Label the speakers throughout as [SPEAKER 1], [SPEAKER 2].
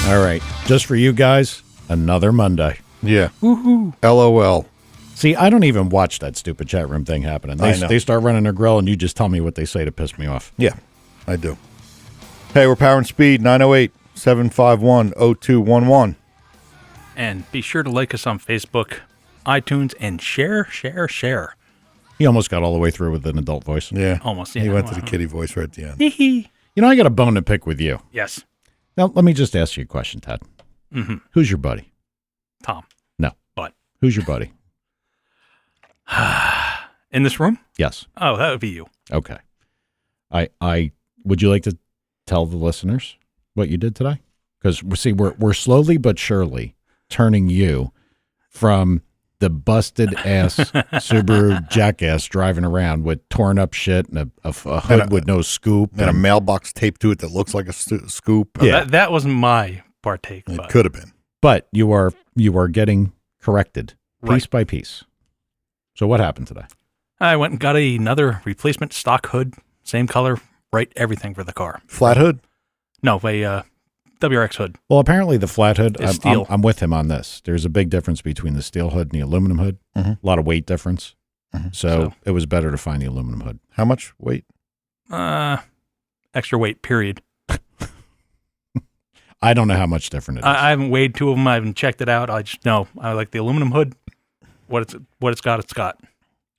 [SPEAKER 1] All right. Just for you guys, another Monday.
[SPEAKER 2] Yeah.
[SPEAKER 1] Woohoo.
[SPEAKER 2] LOL.
[SPEAKER 1] See, I don't even watch that stupid chat room thing happening. They start running their grill, and you just tell me what they say to piss me off.
[SPEAKER 2] Yeah, I do. Hey, we're Power and Speed, 908-751-0211.
[SPEAKER 3] And be sure to like us on Facebook, iTunes, and share.
[SPEAKER 1] He almost got all the way through with an adult voice.
[SPEAKER 2] Yeah.
[SPEAKER 3] Almost, yeah.
[SPEAKER 2] He went to the kiddie voice right at the end.
[SPEAKER 1] You know, I got a bone to pick with you.
[SPEAKER 3] Yes.
[SPEAKER 1] Now, let me just ask you a question, Ted.
[SPEAKER 3] Mm-hmm.
[SPEAKER 1] Who's your buddy?
[SPEAKER 3] Tom.
[SPEAKER 1] No.
[SPEAKER 3] But.
[SPEAKER 1] Who's your buddy?
[SPEAKER 3] In this room?
[SPEAKER 1] Yes.
[SPEAKER 3] Oh, that would be you.
[SPEAKER 1] Okay. I would you like to tell the listeners what you did today? Because see, we're slowly but surely turning you from the busted ass Subaru jackass driving around with torn up shit and a hood with no scoop
[SPEAKER 2] and a mailbox taped to it that looks like a scoop.
[SPEAKER 3] Yeah, that wasn't my partake.
[SPEAKER 2] It could have been.
[SPEAKER 1] But you are getting corrected piece by piece. So what happened today?
[SPEAKER 3] I went and got another replacement stock hood, same color, right, everything for the car.
[SPEAKER 2] Flat hood?
[SPEAKER 3] No, a WRX hood.
[SPEAKER 1] Well, apparently the flat hood,
[SPEAKER 3] steel.
[SPEAKER 1] I'm with him on this. There's a big difference between the steel hood and the aluminum hood.
[SPEAKER 2] Mm-hmm.
[SPEAKER 1] A lot of weight difference.
[SPEAKER 2] Mm-hmm.
[SPEAKER 1] So it was better to find the aluminum hood.
[SPEAKER 2] How much weight?
[SPEAKER 3] Extra weight, period.
[SPEAKER 1] I don't know how much different it is.
[SPEAKER 3] I haven't weighed two of them. I haven't checked it out. I just know I like the aluminum hood. What it's got, it's got.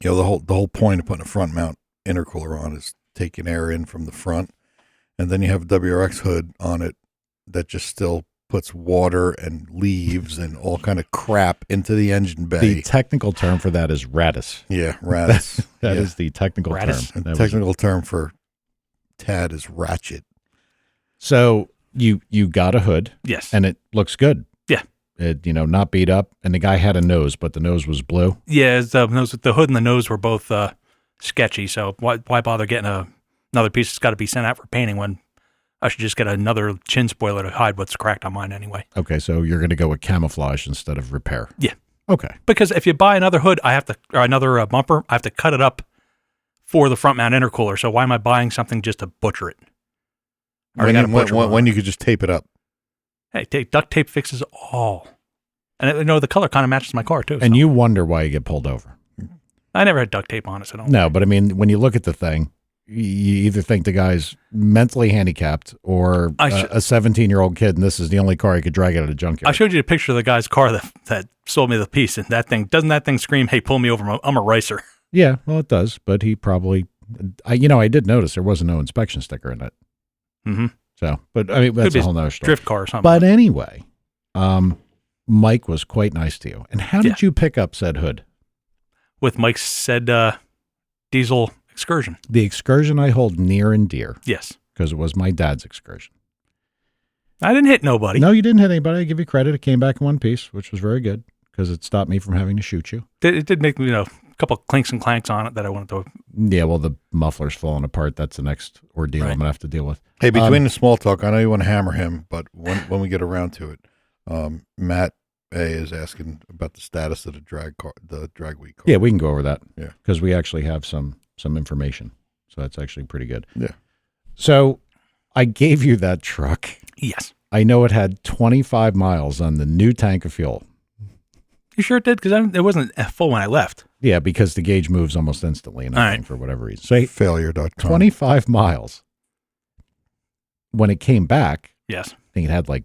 [SPEAKER 2] You know, the whole point of putting a front mount intercooler on is taking air in from the front, and then you have a WRX hood on it that just still puts water and leaves and all kind of crap into the engine bay.
[SPEAKER 1] The technical term for that is raddus.
[SPEAKER 2] Yeah, raddus.
[SPEAKER 1] That is the technical
[SPEAKER 3] Raddus.
[SPEAKER 1] term.
[SPEAKER 2] The technical term for Tad is ratchet.
[SPEAKER 1] So you got a hood.
[SPEAKER 3] Yes.
[SPEAKER 1] And it looks good.
[SPEAKER 3] Yeah.
[SPEAKER 1] It, not beat up. And the guy had a nose, but the nose was blue.
[SPEAKER 3] Yeah, the hood and the nose were both sketchy, so why bother getting another piece that's got to be sent out for painting when I should just get another chin spoiler to hide what's cracked on mine anyway.
[SPEAKER 1] Okay, so you're going to go with camouflage instead of repair.
[SPEAKER 3] Yeah.
[SPEAKER 1] Okay.
[SPEAKER 3] Because if you buy another hood, or another bumper, I have to cut it up for the front mount intercooler, so why am I buying something just to butcher it?
[SPEAKER 2] When you could just tape it up.
[SPEAKER 3] Hey, duct tape fixes all. And the color kind of matches my car, too.
[SPEAKER 1] And
[SPEAKER 3] so.
[SPEAKER 1] you wonder why you get pulled over.
[SPEAKER 3] I never had duct tape on it, so don't.
[SPEAKER 1] No, but I mean, when you look at the thing, you either think the guy's mentally handicapped or a 17-year-old kid, and this is the only car he could drag out of the junkyard.
[SPEAKER 3] I showed you a picture of the guy's car that sold me the piece, and doesn't that thing scream, hey, pull me over, I'm a racer.
[SPEAKER 1] Yeah, well, it does, but he probably, I did notice there wasn't no inspection sticker in it.
[SPEAKER 3] Mm-hmm.
[SPEAKER 1] So, but I mean, that's a whole nother story.
[SPEAKER 3] Drift car or something.
[SPEAKER 1] But anyway, Mike was quite nice to you. And how did you pick up said hood?
[SPEAKER 3] With Mike's said diesel excursion.
[SPEAKER 1] The excursion I hold near and dear.
[SPEAKER 3] Yes.
[SPEAKER 1] Because it was my dad's excursion.
[SPEAKER 3] I didn't hit nobody.
[SPEAKER 1] No, you didn't hit anybody. I give you credit. It came back in one piece, which was very good because it stopped me from having to shoot you.
[SPEAKER 3] It did make a couple of clinks and clanks on it that I wanted to.
[SPEAKER 1] Yeah, well, the muffler's falling apart. That's the next ordeal I'm going to have to deal with.
[SPEAKER 2] Hey, between the small talk, I know you want to hammer him, but when we get around to it, Matt A is asking about the status of the DragWeek car.
[SPEAKER 1] Yeah, we can go over that.
[SPEAKER 2] Yeah,
[SPEAKER 1] because we actually have some information, so that's actually pretty good.
[SPEAKER 2] Yeah.
[SPEAKER 1] So I gave you that truck.
[SPEAKER 3] Yes.
[SPEAKER 1] I know it had 25 miles on the new tank of fuel.
[SPEAKER 3] You sure it did? Because it wasn't full when I left.
[SPEAKER 1] Yeah, because the gauge moves almost instantly and everything for whatever reason. So
[SPEAKER 2] failure.com.
[SPEAKER 1] 25 miles. When it came back,
[SPEAKER 3] yes,
[SPEAKER 1] I think it had like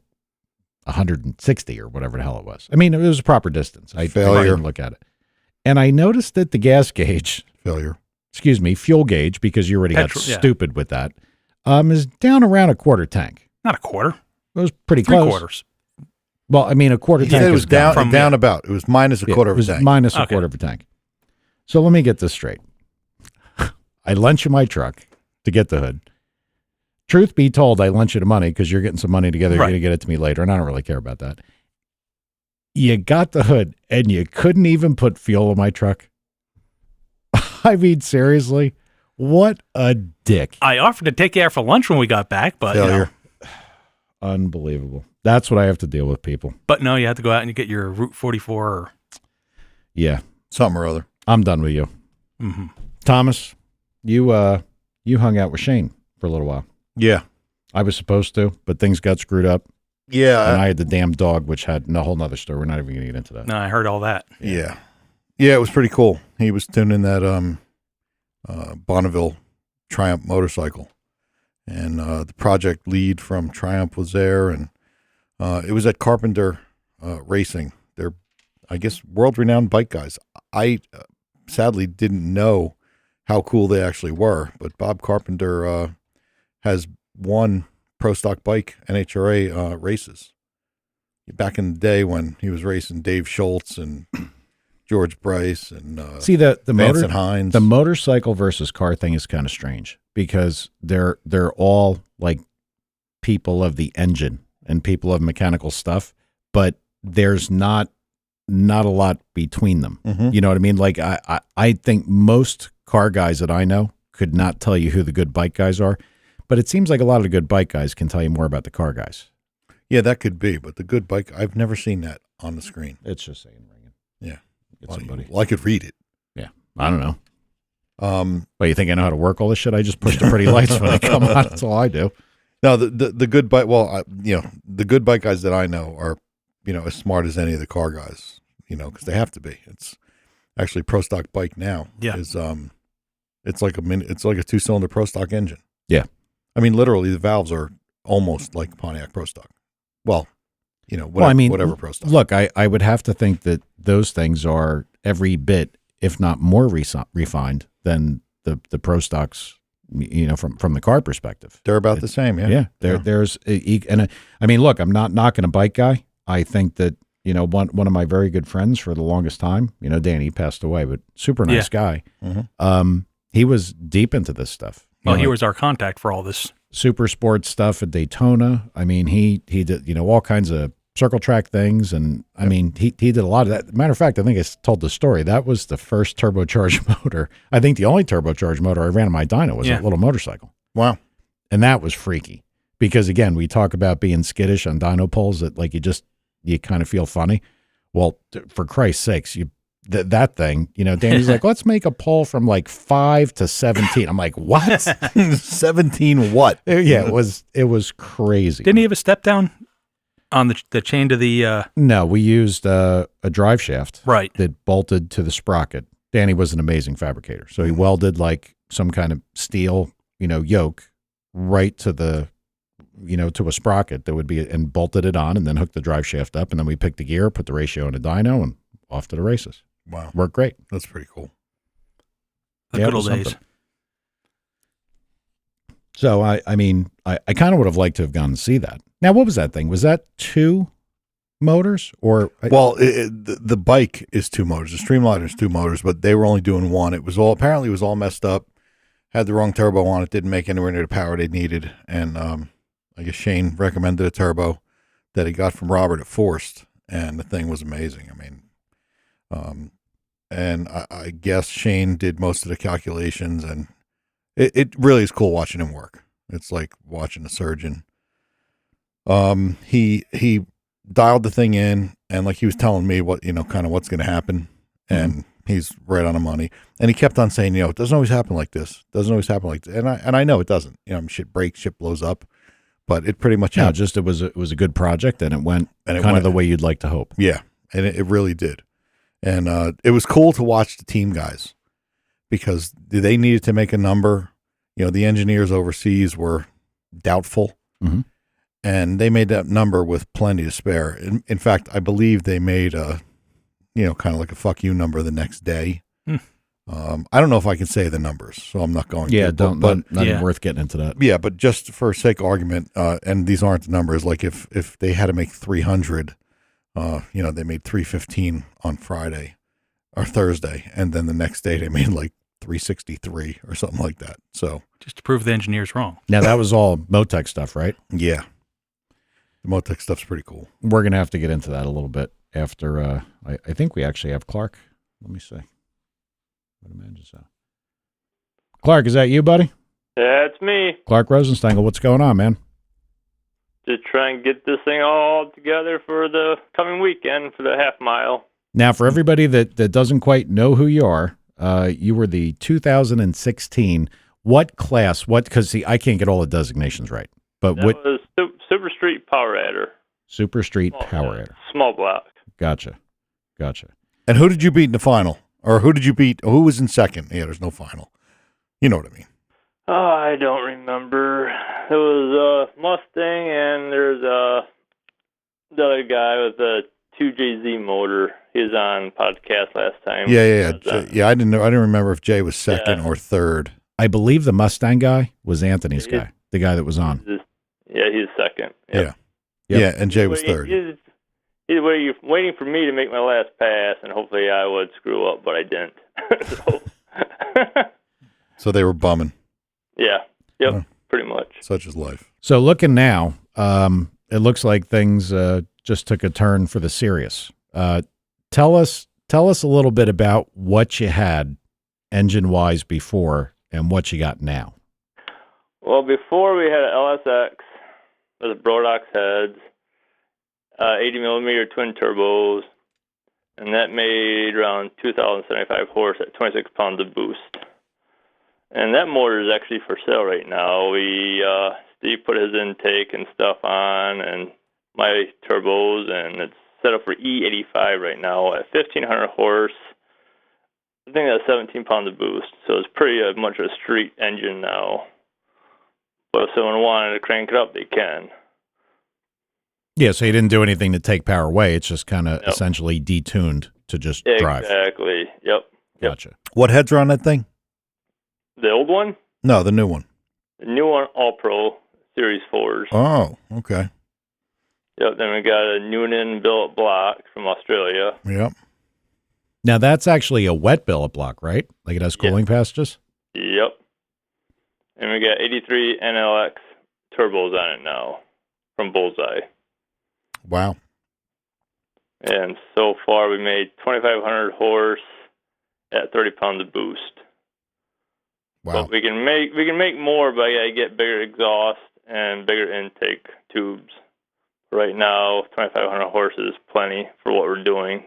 [SPEAKER 1] 160 or whatever the hell it was. I mean, it was a proper distance. I didn't look at it. And I noticed that the gas gauge, fuel gauge, because you already got stupid with that, is down around a quarter tank.
[SPEAKER 3] Not a quarter.
[SPEAKER 1] It was pretty close.
[SPEAKER 3] 3/4.
[SPEAKER 1] Well, I mean, a quarter tank.
[SPEAKER 2] It was down about. It was minus a quarter of a tank.
[SPEAKER 1] It was minus a quarter of a tank. So let me get this straight. I lent you my truck to get the hood. Truth be told, I lent you the money because you're getting some money together. You're going to get it to me later, and I don't really care about that. You got the hood, and you couldn't even put fuel in my truck. I mean, seriously, what a dick.
[SPEAKER 3] I offered to take you out for lunch when we got back, but
[SPEAKER 2] failure.
[SPEAKER 1] Unbelievable. That's what I have to deal with, people.
[SPEAKER 3] But no, you have to go out and you get your Route 44 or...
[SPEAKER 1] Yeah.
[SPEAKER 2] Something or other.
[SPEAKER 1] I'm done with you.
[SPEAKER 3] Mm-hmm.
[SPEAKER 1] Thomas, you hung out with Shane for a little while.
[SPEAKER 2] Yeah.
[SPEAKER 1] I was supposed to, but things got screwed up.
[SPEAKER 2] Yeah.
[SPEAKER 1] And I had the damn dog, which had a whole nother story. We're not even going to get into that.
[SPEAKER 3] No, I heard all that.
[SPEAKER 2] Yeah. Yeah, it was pretty cool. He was tuning that Bonneville Triumph motorcycle. And the project lead from Triumph was there. And it was at Carpenter Racing. They're, I guess, world-renowned bike guys. I sadly didn't know how cool they actually were. But Bob Carpenter has won Pro Stock Bike NHRA races back in the day when he was racing Dave Schultz and George Bryce and
[SPEAKER 1] see the
[SPEAKER 2] Vincent Hines.
[SPEAKER 1] The motorcycle versus car thing is kind of strange because they're all like people of the engine and people of mechanical stuff, but there's not a lot between them.
[SPEAKER 2] Mm-hmm.
[SPEAKER 1] You know what I mean? Like I think most car guys that I know could not tell you who the good bike guys are, but it seems like a lot of the good bike guys can tell you more about the car guys.
[SPEAKER 2] Yeah, that could be, but the good bike, I've never seen that on the screen.
[SPEAKER 1] It's just saying ringing.
[SPEAKER 2] Yeah.
[SPEAKER 1] Get somebody.
[SPEAKER 2] Well, I could read it.
[SPEAKER 1] Yeah. I don't know. Well, you think I know how to work all this shit? I just push the pretty lights when they come on. That's all I do.
[SPEAKER 2] No, the good bike, well, the good bike guys that I know are, as smart as any of the car guys, because they have to be. It's actually Pro Stock Bike now.
[SPEAKER 3] Yeah.
[SPEAKER 2] Is, it's like a 2-cylinder Pro Stock engine.
[SPEAKER 1] Yeah.
[SPEAKER 2] I mean, literally the valves are almost like Pontiac Pro Stock. Well, whatever Pro Stock.
[SPEAKER 1] Look, I would have to think that those things are every bit, if not more refined than the Pro Stocks, from the car perspective.
[SPEAKER 2] They're about the same, yeah.
[SPEAKER 1] Yeah. There's, I mean, look, I'm not knocking a bike guy. I think that, one of my very good friends for the longest time, Danny, he passed away, but super nice guy.
[SPEAKER 2] Mm-hmm.
[SPEAKER 1] He was deep into this stuff.
[SPEAKER 3] Well, he was our contact for all this.
[SPEAKER 1] Super sports stuff at Daytona. I mean, he did, all kinds of circle track things. And I mean, he did a lot of that. Matter of fact, I think I told the story. That was the first turbocharged motor. I think the only turbocharged motor I ran in my dyno was that little motorcycle.
[SPEAKER 2] Wow.
[SPEAKER 1] And that was freaky because again, we talk about being skittish on dyno poles that like you kind of feel funny. Well, for Christ's sakes, that thing, Danny's like, let's make a pole from like 5 to 17. I'm like, what?
[SPEAKER 2] 17 what?
[SPEAKER 1] Yeah, it was crazy.
[SPEAKER 3] Didn't he have a step down on the chain to the
[SPEAKER 1] No, we used a drive shaft
[SPEAKER 3] right
[SPEAKER 1] that bolted to the sprocket. Danny was an amazing fabricator. So he welded like some kind of steel, yoke right to the to a sprocket that would be, and bolted it on and then hooked the drive shaft up. And then we picked the gear, put the ratio in a dyno and off to the races.
[SPEAKER 2] Wow.
[SPEAKER 1] Worked great.
[SPEAKER 2] That's pretty cool.
[SPEAKER 3] the good old days.
[SPEAKER 1] So, I kind of would have liked to have gone and see that. Now, what was that thing? Was that 2 motors or?
[SPEAKER 2] Well, the bike is 2 motors. The Streamliner is 2 motors, but they were only doing 1. It was all messed up. Had the wrong turbo on it. Didn't make anywhere near the power they needed. And I guess Shane recommended a turbo that he got from Robert at Forst, and the thing was amazing. I mean, and I guess Shane did most of the calculations, and it really is cool watching him work. It's like watching a surgeon. He dialed the thing in, and like he was telling me what, kind of what's going to happen, and he's right on the money. And he kept on saying, it doesn't always happen like this. Doesn't always happen like this. And I know it doesn't. Shit breaks, shit blows up, but it pretty much happened.
[SPEAKER 1] Just it was a good project, and it went kind of the way you'd like to hope.
[SPEAKER 2] Yeah, and it really did. And it was cool to watch the team guys because they needed to make a number. The engineers overseas were doubtful, and they made that number with plenty to spare. In fact, I believe they made a, kind of like a fuck you number the next day. I don't know if I can say the numbers, so I'm not going to.
[SPEAKER 1] Yeah, not even worth getting into that.
[SPEAKER 2] Yeah, but just for sake of argument, and these aren't the numbers, like if they had to make 300, they made 315 on Friday or Thursday, and then the next day they made like 363 or something like that. So
[SPEAKER 3] just to prove the engineer's wrong.
[SPEAKER 1] Now that was all Motec stuff, right?
[SPEAKER 2] Yeah, the Motec stuff's pretty cool.
[SPEAKER 1] We're gonna have to get into that a little bit after. I think we actually have Clark. Let me see. I'd imagine so. Clark, is that you, buddy?
[SPEAKER 4] Yeah, it's me.
[SPEAKER 1] Clark Rosenstengel, what's going on, man?
[SPEAKER 4] Just trying to get this thing all together for the coming weekend for the half mile.
[SPEAKER 1] Now, for everybody that doesn't quite know who you are, you were the 2016. What class? Because see, I can't get all the designations right. But
[SPEAKER 4] that was Super Street Power Adder.
[SPEAKER 1] Super Street Power Air.
[SPEAKER 4] Small block.
[SPEAKER 1] Gotcha.
[SPEAKER 2] And who did you beat in the final? Or who did you beat? Who was in second? Yeah, there's no final. You know what I mean.
[SPEAKER 4] Oh, I don't remember. It was Mustang, and there's the other guy with the 2JZ motor. He was on podcast last time.
[SPEAKER 2] Yeah. I didn't remember if Jay was second or third.
[SPEAKER 1] I believe the Mustang guy was Anthony's guy, the guy that was on.
[SPEAKER 4] He's second. Yep.
[SPEAKER 2] Yeah, and Jay was third.
[SPEAKER 4] He's waiting for me to make my last pass, and hopefully I would screw up, but I didn't.
[SPEAKER 2] So they were bumming.
[SPEAKER 4] Yeah. Yep. Pretty much.
[SPEAKER 2] Such is life.
[SPEAKER 1] So looking now, it looks like things just took a turn for the serious. Tell us a little bit about what you had engine-wise before and what you got now.
[SPEAKER 4] Well, before we had an LSX with Brodox heads, 80 millimeter twin turbos, and that made around 2,075 horse at 26 pounds of boost. And that motor is actually for sale right now. Steve put his intake and stuff on, and my turbos, and it's set up for E85 right now at 1,500 horse. I think that's 17 pounds of boost, so it's pretty much a street engine now. But if someone wanted to crank it up, they can.
[SPEAKER 1] Yeah, so you didn't do anything to take power away. It's just kind of essentially detuned to just drive.
[SPEAKER 4] Exactly. Yep.
[SPEAKER 1] Gotcha.
[SPEAKER 2] What heads are on that thing?
[SPEAKER 4] The old one?
[SPEAKER 2] No, the new one.
[SPEAKER 4] The new one, All Pro Series 4s.
[SPEAKER 2] Oh, okay.
[SPEAKER 4] Yep. Then we got a Noonan billet block from Australia.
[SPEAKER 2] Yep.
[SPEAKER 1] Now that's actually a wet billet block, right? Like it has cooling passages?
[SPEAKER 4] Yep. And we got 83 NLX turbos on it now from Bullseye.
[SPEAKER 2] Wow.
[SPEAKER 4] And so far we made 2,500 horse at 30 pounds of boost.
[SPEAKER 2] Wow.
[SPEAKER 4] But we can make more, but I get bigger exhaust and bigger intake tubes. Right now, 2,500 horse is plenty for what we're doing.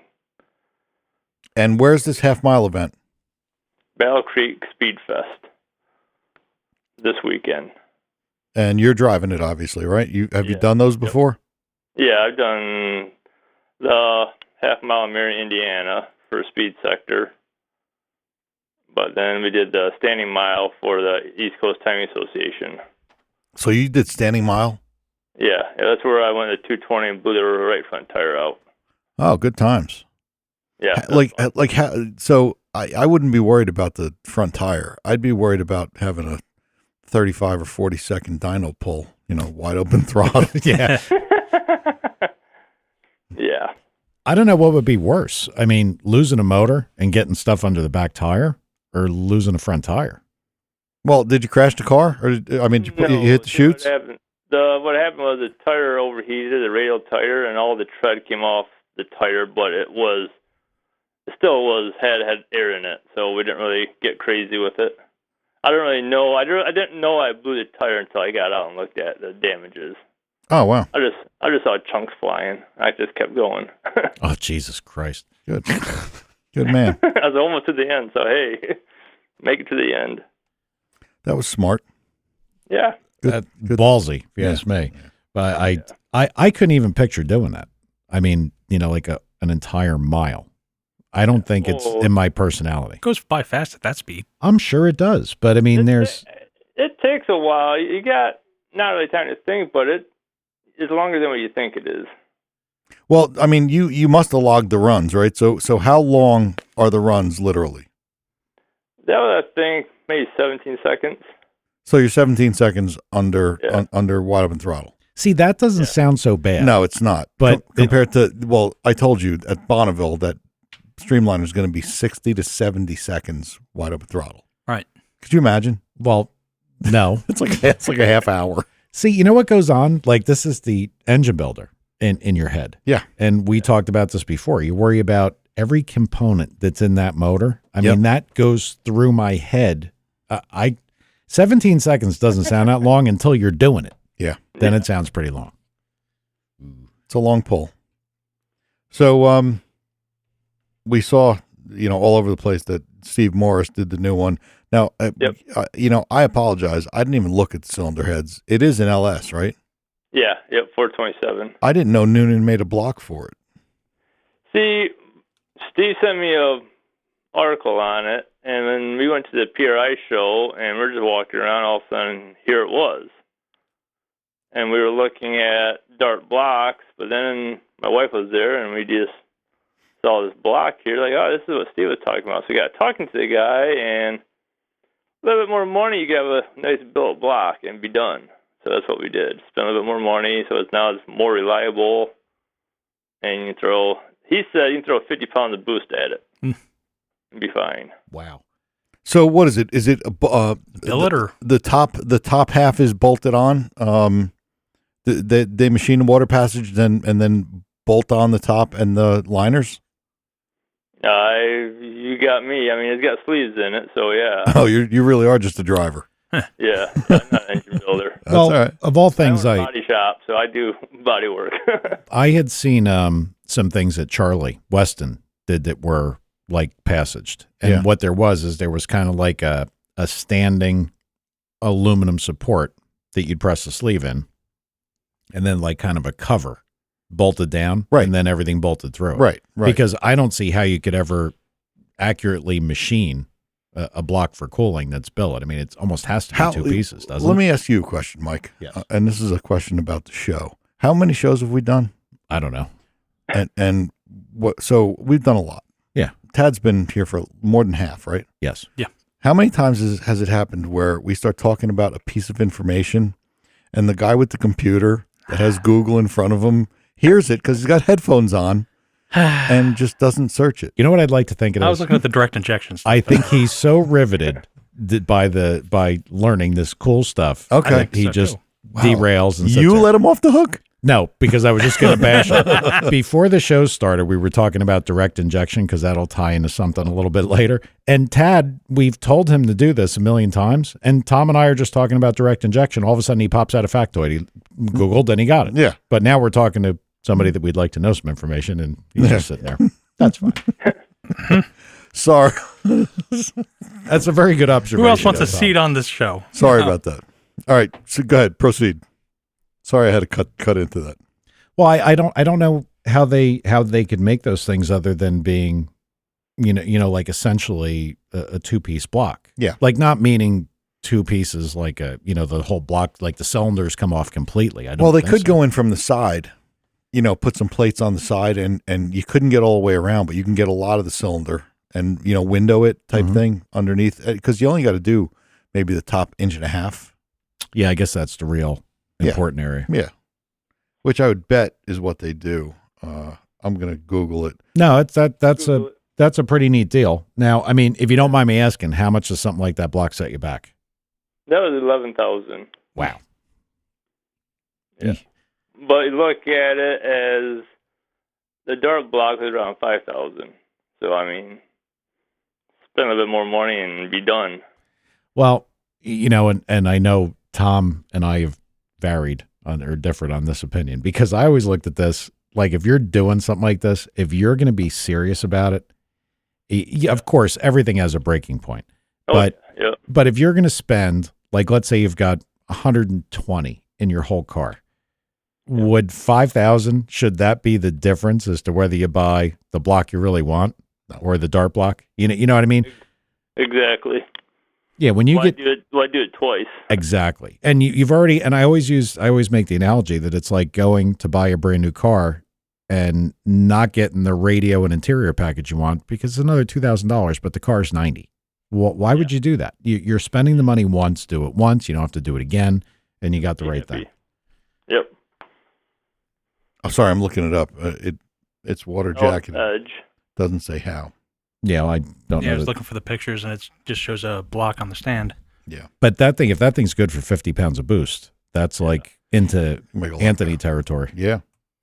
[SPEAKER 2] And where's this half-mile event?
[SPEAKER 4] Battle Creek Speed Fest this weekend.
[SPEAKER 2] And you're driving it, obviously, right? Have you done those before?
[SPEAKER 4] Yeah, I've done the half-mile in Marion, Indiana for Speed Sector. But then we did the standing mile for the East Coast Timing Association.
[SPEAKER 2] So you did standing mile?
[SPEAKER 4] Yeah, that's where I went to 220 and blew the right front tire out.
[SPEAKER 2] Oh, good times.
[SPEAKER 4] Yeah.
[SPEAKER 2] So I wouldn't be worried about the front tire. I'd be worried about having a 35 or 40 second dyno pull, wide open throttle.
[SPEAKER 1] Yeah.
[SPEAKER 4] Yeah.
[SPEAKER 1] I don't know what would be worse. I mean, losing a motor and getting stuff under the back tire or losing a front tire.
[SPEAKER 2] Well, did you crash the car? Or you hit the chutes?
[SPEAKER 4] What happened was the tire overheated, the radial tire, and all the tread came off the tire, but it still had air in it, so we didn't really get crazy with it. I don't really know. I didn't know I blew the tire until I got out and looked at the damages.
[SPEAKER 2] Oh, wow.
[SPEAKER 4] I just saw chunks flying. I just kept going.
[SPEAKER 1] Oh, Jesus Christ.
[SPEAKER 2] Good. Good man.
[SPEAKER 4] I was almost to the end, so hey, make it to the end.
[SPEAKER 2] That was smart.
[SPEAKER 4] Yeah.
[SPEAKER 2] Good.
[SPEAKER 1] Ballsy, if you ask me. But I couldn't even picture doing that. I mean, like an entire mile. I don't think it's in my personality.
[SPEAKER 3] It goes by fast at that speed.
[SPEAKER 1] I'm sure it does, but I mean,
[SPEAKER 4] it takes a while. You got not really time to think, but it's longer than what you think it is.
[SPEAKER 2] Well, I mean, you must have logged the runs, right? So how long are the runs literally?
[SPEAKER 4] That was, I think, maybe 17 seconds.
[SPEAKER 2] So you're 17 seconds under wide open throttle.
[SPEAKER 1] See, that doesn't sound so bad.
[SPEAKER 2] No, it's not.
[SPEAKER 1] But
[SPEAKER 2] compared to, I told you at Bonneville that Streamliner is going to be 60 to 70 seconds wide open throttle.
[SPEAKER 3] Right.
[SPEAKER 2] Could you imagine?
[SPEAKER 1] Well, no.
[SPEAKER 2] It's like a half hour.
[SPEAKER 1] See, you know what goes on? Like, this is the engine builder in your head.
[SPEAKER 2] Yeah.
[SPEAKER 1] And we talked about this before. You worry about every component that's in that motor. I mean, that goes through my head. 17 seconds doesn't sound that long until you're doing it.
[SPEAKER 2] Yeah.
[SPEAKER 1] Then it sounds pretty long.
[SPEAKER 2] It's a long pull. So, we saw, all over the place that Steve Morris did the new one. Now, I apologize. I didn't even look at the cylinder heads. It is an LS, right?
[SPEAKER 4] Yeah, yep, 427.
[SPEAKER 2] I didn't know Noonan made a block for it.
[SPEAKER 4] See, Steve sent me a article on it, and then we went to the PRI show, and we're just walking around. All of a sudden, here it was, and we were looking at dart blocks. But then my wife was there, and we just saw this block here. Like, oh, this is what Steve was talking about. So we got talking to the guy, and a little bit more money, you could have a nice billet block and be done. So that's what we did. Spend a little bit more money, so it's more reliable, and you can throw. He said you can throw 50 pounds of boost at it. And be fine.
[SPEAKER 1] Wow.
[SPEAKER 2] So what is it? Is it a
[SPEAKER 3] billet or
[SPEAKER 2] the top half is bolted on? They machine the water passage and then bolt on the top and the liners.
[SPEAKER 4] You got me. I mean, it's got sleeves in it, so yeah.
[SPEAKER 2] Oh, you really are just a driver.
[SPEAKER 4] Yeah, I'm not an engine builder.
[SPEAKER 2] That's all right.
[SPEAKER 1] Of all things,
[SPEAKER 4] I own a body shop, so I do body work.
[SPEAKER 1] I had seen some things that Charlie Weston did that were like passaged, and what there was kind of like a standing aluminum support that you'd press the sleeve in, and then like kind of a cover bolted down,
[SPEAKER 2] right,
[SPEAKER 1] and then everything bolted through,
[SPEAKER 2] right.
[SPEAKER 1] Because I don't see how you could ever accurately machine a block for cooling that's billet. I mean, it almost has to be two pieces, doesn't it?
[SPEAKER 2] Let me ask you a question, Mike.
[SPEAKER 1] Yes.
[SPEAKER 2] And this is a question about the show. How many shows have we done?
[SPEAKER 1] I don't know.
[SPEAKER 2] And what? So we've done a lot.
[SPEAKER 1] Yeah.
[SPEAKER 2] Tad's been here for more than half, right?
[SPEAKER 1] Yes.
[SPEAKER 3] Yeah.
[SPEAKER 2] How many times has it happened where we start talking about a piece of information and the guy with the computer that has Google in front of him hears it because he's got headphones on and just doesn't search it?
[SPEAKER 1] You know what I'd like to think it is?
[SPEAKER 3] I was looking at the direct injections.
[SPEAKER 1] I think he's so riveted by learning this cool stuff.
[SPEAKER 2] Okay.
[SPEAKER 1] That he just derails and
[SPEAKER 2] You let him off the hook?
[SPEAKER 1] No, because I was just going to bash it. Before the show started, we were talking about direct injection because that'll tie into something a little bit later. And Tad, we've told him to do this a million times. And Tom and I are just talking about direct injection. All of a sudden, he pops out a factoid. He Googled and he got it.
[SPEAKER 2] Yeah.
[SPEAKER 1] But now we're talking to somebody that we'd like to know some information, and he's just sitting there. That's fine.
[SPEAKER 2] Sorry.
[SPEAKER 1] That's a very good observation.
[SPEAKER 3] Who else wants a
[SPEAKER 1] Tom.
[SPEAKER 3] seat on this show?
[SPEAKER 2] Sorry about that. All right. So go ahead. Proceed. Sorry, I had to cut into that.
[SPEAKER 1] Well, I don't know how they could make those things other than being, like essentially a two-piece block.
[SPEAKER 2] Yeah.
[SPEAKER 1] Like not meaning two pieces like the whole block, like the cylinders come off completely.
[SPEAKER 2] Well, they could go in from the side, put some plates on the side and you couldn't get all the way around, but you can get a lot of the cylinder and, window it type thing underneath, because you only got to do maybe the top 1.5 inches.
[SPEAKER 1] Yeah, I guess that's the real important area.
[SPEAKER 2] Yeah. Which I would bet is what they do. I'm going to Google it.
[SPEAKER 1] No, that's a pretty neat deal. Now, I mean, if you don't mind me asking, how much does something like that block set you back?
[SPEAKER 4] That was 11,000.
[SPEAKER 1] Wow.
[SPEAKER 4] Yeah. But you look at it as the dart block is around 5,000. So I mean, spend a little bit more money and be done.
[SPEAKER 1] Well, and I know Tom and I have varied on or different on this opinion, because I always looked at this like, if you're doing something like this, if you're going to be serious about it, of course, everything has a breaking point. But if you're going to spend, like, let's say you've got 120 in your whole car, would 5,000, should that be the difference as to whether you buy the block you really want or the dart block? You know what I mean?
[SPEAKER 4] Exactly.
[SPEAKER 1] Yeah, when you
[SPEAKER 4] why do it twice?
[SPEAKER 1] Exactly. And you've already, and I always make the analogy that it's like going to buy a brand new car and not getting the radio and interior package you want because it's another $2,000, but the car's $90,000. Well, why would you do that? You're spending the money once, do it once. You don't have to do it again, and you got the right thing.
[SPEAKER 4] Yep.
[SPEAKER 2] I'm sorry, I'm looking it up. It's water jacket.
[SPEAKER 4] Edge.
[SPEAKER 2] Doesn't say how.
[SPEAKER 1] Yeah, well, I don't know.
[SPEAKER 3] Yeah, I was looking for the pictures, and it just shows a block on the stand.
[SPEAKER 2] Yeah.
[SPEAKER 1] But if that thing's good for 50 pounds of boost, that's like into Anthony territory.
[SPEAKER 2] Yeah.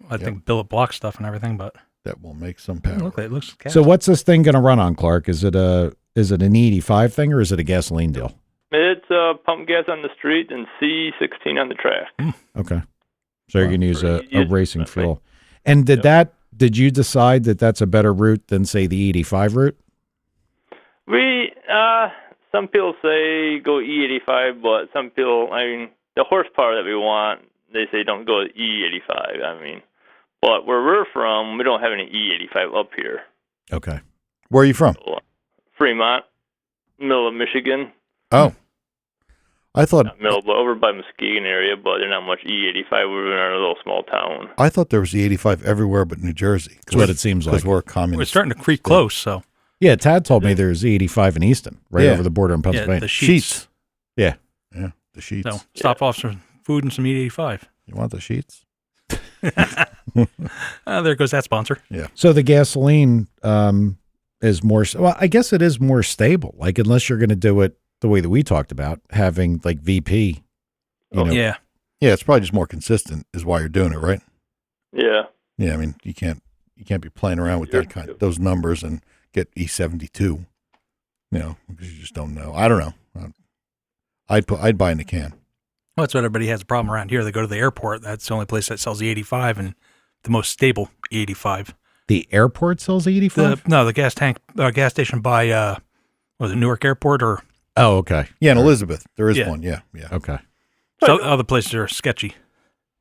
[SPEAKER 3] I think billet block stuff and everything, but
[SPEAKER 2] that will make some power.
[SPEAKER 3] It looks cast.
[SPEAKER 1] So what's this thing going to run on, Clark? Is it an E85 thing or is it a gasoline deal?
[SPEAKER 4] It's pump gas on the street and C16 on the track.
[SPEAKER 1] Okay. So you're going to use a racing fuel. And did you decide that that's a better route than, say, the E85 route?
[SPEAKER 4] Some people say go E85, but some people, the horsepower that we want they say don't go with E85. I mean, but where we're from, we don't have any E85 up here.
[SPEAKER 1] Okay.
[SPEAKER 2] Where are you from?
[SPEAKER 4] So, Fremont, middle of Michigan.
[SPEAKER 2] Oh, I thought
[SPEAKER 4] Not middle, but over by Muskegon area, but there's not much E85. We're in a little small town.
[SPEAKER 2] there was the 85 everywhere but New Jersey.
[SPEAKER 1] That's what it seems like.
[SPEAKER 2] Because we're a communist.
[SPEAKER 3] We're starting to creep close, so.
[SPEAKER 1] Yeah, Tad told me there's E85 in Easton, right over the border in Pennsylvania.
[SPEAKER 3] Yeah, the sheets.
[SPEAKER 1] Yeah.
[SPEAKER 2] Yeah, the sheets.
[SPEAKER 3] So stop off some food and some E85.
[SPEAKER 2] You want the sheets?
[SPEAKER 3] There goes that sponsor.
[SPEAKER 2] Yeah.
[SPEAKER 1] So the gasoline is more, well, I guess it is more stable. Like, unless you're going to do it the way that we talked about, having like VP. You know.
[SPEAKER 3] Yeah.
[SPEAKER 2] Yeah, it's probably just more consistent is why you're doing it, right?
[SPEAKER 4] Yeah.
[SPEAKER 2] Yeah, I mean, you can't be playing around with those numbers and get E72. You know, because you just don't know. I don't know. I'd buy in the can.
[SPEAKER 3] Well, that's what everybody has a problem around here. They go to the airport. That's the only place that sells the 85 and the most stable 85.
[SPEAKER 1] The airport sells 85?
[SPEAKER 3] The gas station by, was it Newark Airport or?
[SPEAKER 1] Oh, okay.
[SPEAKER 2] Yeah, in Elizabeth, there is
[SPEAKER 3] Yeah.
[SPEAKER 2] one. Yeah.
[SPEAKER 1] Okay.
[SPEAKER 3] So other places are sketchy.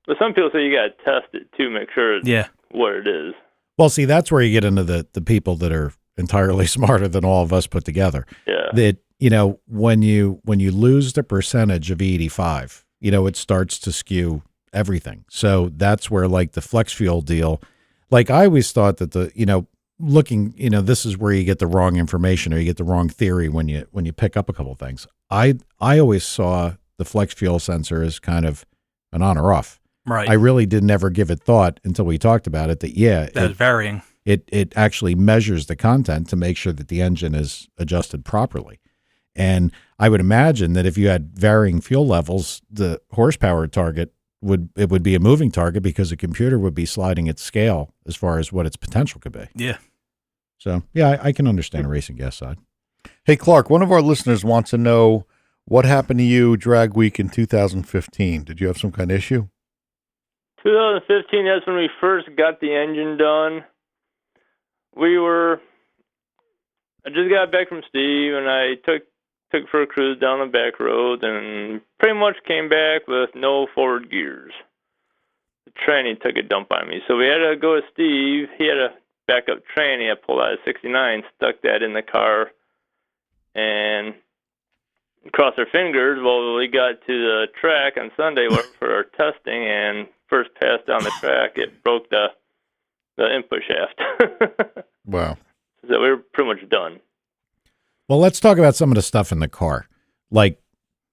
[SPEAKER 4] But some people say you got to test it to make sure it's
[SPEAKER 3] Yeah.
[SPEAKER 4] what it is.
[SPEAKER 1] Well, see, that's where you get into the people that are entirely smarter than all of us put together.
[SPEAKER 4] Yeah.
[SPEAKER 1] That, you know, when you lose the percentage of E85, you know, it starts to skew everything. So that's where, like, the flex fuel deal, like, I always thought that this is where you get the wrong information or you get the wrong theory when you pick up a couple of things. I always saw the flex fuel sensor as kind of an on or off.
[SPEAKER 3] Right.
[SPEAKER 1] I really didn't ever give it thought until we talked about it that,
[SPEAKER 3] That's varying.
[SPEAKER 1] it actually measures the content to make sure that the engine is adjusted properly. And I would imagine that if you had varying fuel levels, the horsepower target would be a moving target because the computer would be sliding its scale as far as what its potential could be.
[SPEAKER 3] Yeah.
[SPEAKER 1] So, yeah, I can understand a racing gas side.
[SPEAKER 2] Hey, Clark, one of our listeners wants to know what happened to you Drag Week in 2015. Did you have some kind of issue?
[SPEAKER 4] 2015, that's when we first got the engine done. I just got back from Steve, and I took for a cruise down the back road, and pretty much came back with no forward gears. The tranny took a dump on me, so we had to go with Steve. He had a backup tranny. I pulled out a 69, stuck that in the car, and crossed our fingers. Well, we got to the track on Sunday for our testing, and first pass down the track, it broke the input shaft.
[SPEAKER 2] Wow.
[SPEAKER 4] So we were pretty much done.
[SPEAKER 1] Well, let's talk about some of the stuff in the car. Like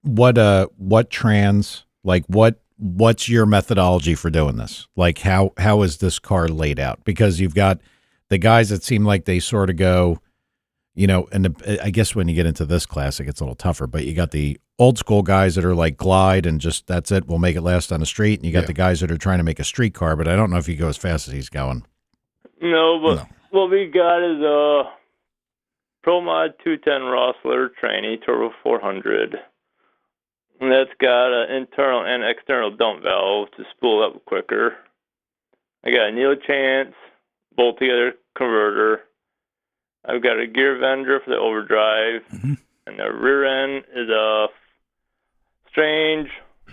[SPEAKER 1] what trans, like what's your methodology for doing this? Like how is this car laid out? Because you've got the guys that seem like they sort of go, you know, and I guess when you get into this class, it gets a little tougher, but you got the old school guys that are like glide and just, that's it. We'll make it last on the street. And you got the guys that are trying to make a street car, but I don't know if you go as fast as he's going.
[SPEAKER 4] No, but what we got is a Pro Mod 210 Rossler tranny, Turbo 400. And that's got an internal and external dump valve to spool up quicker. I got a Neil Chance bolt together converter. I've got a gear vendor for the overdrive.
[SPEAKER 3] Mm-hmm.
[SPEAKER 4] And the rear end is a Strange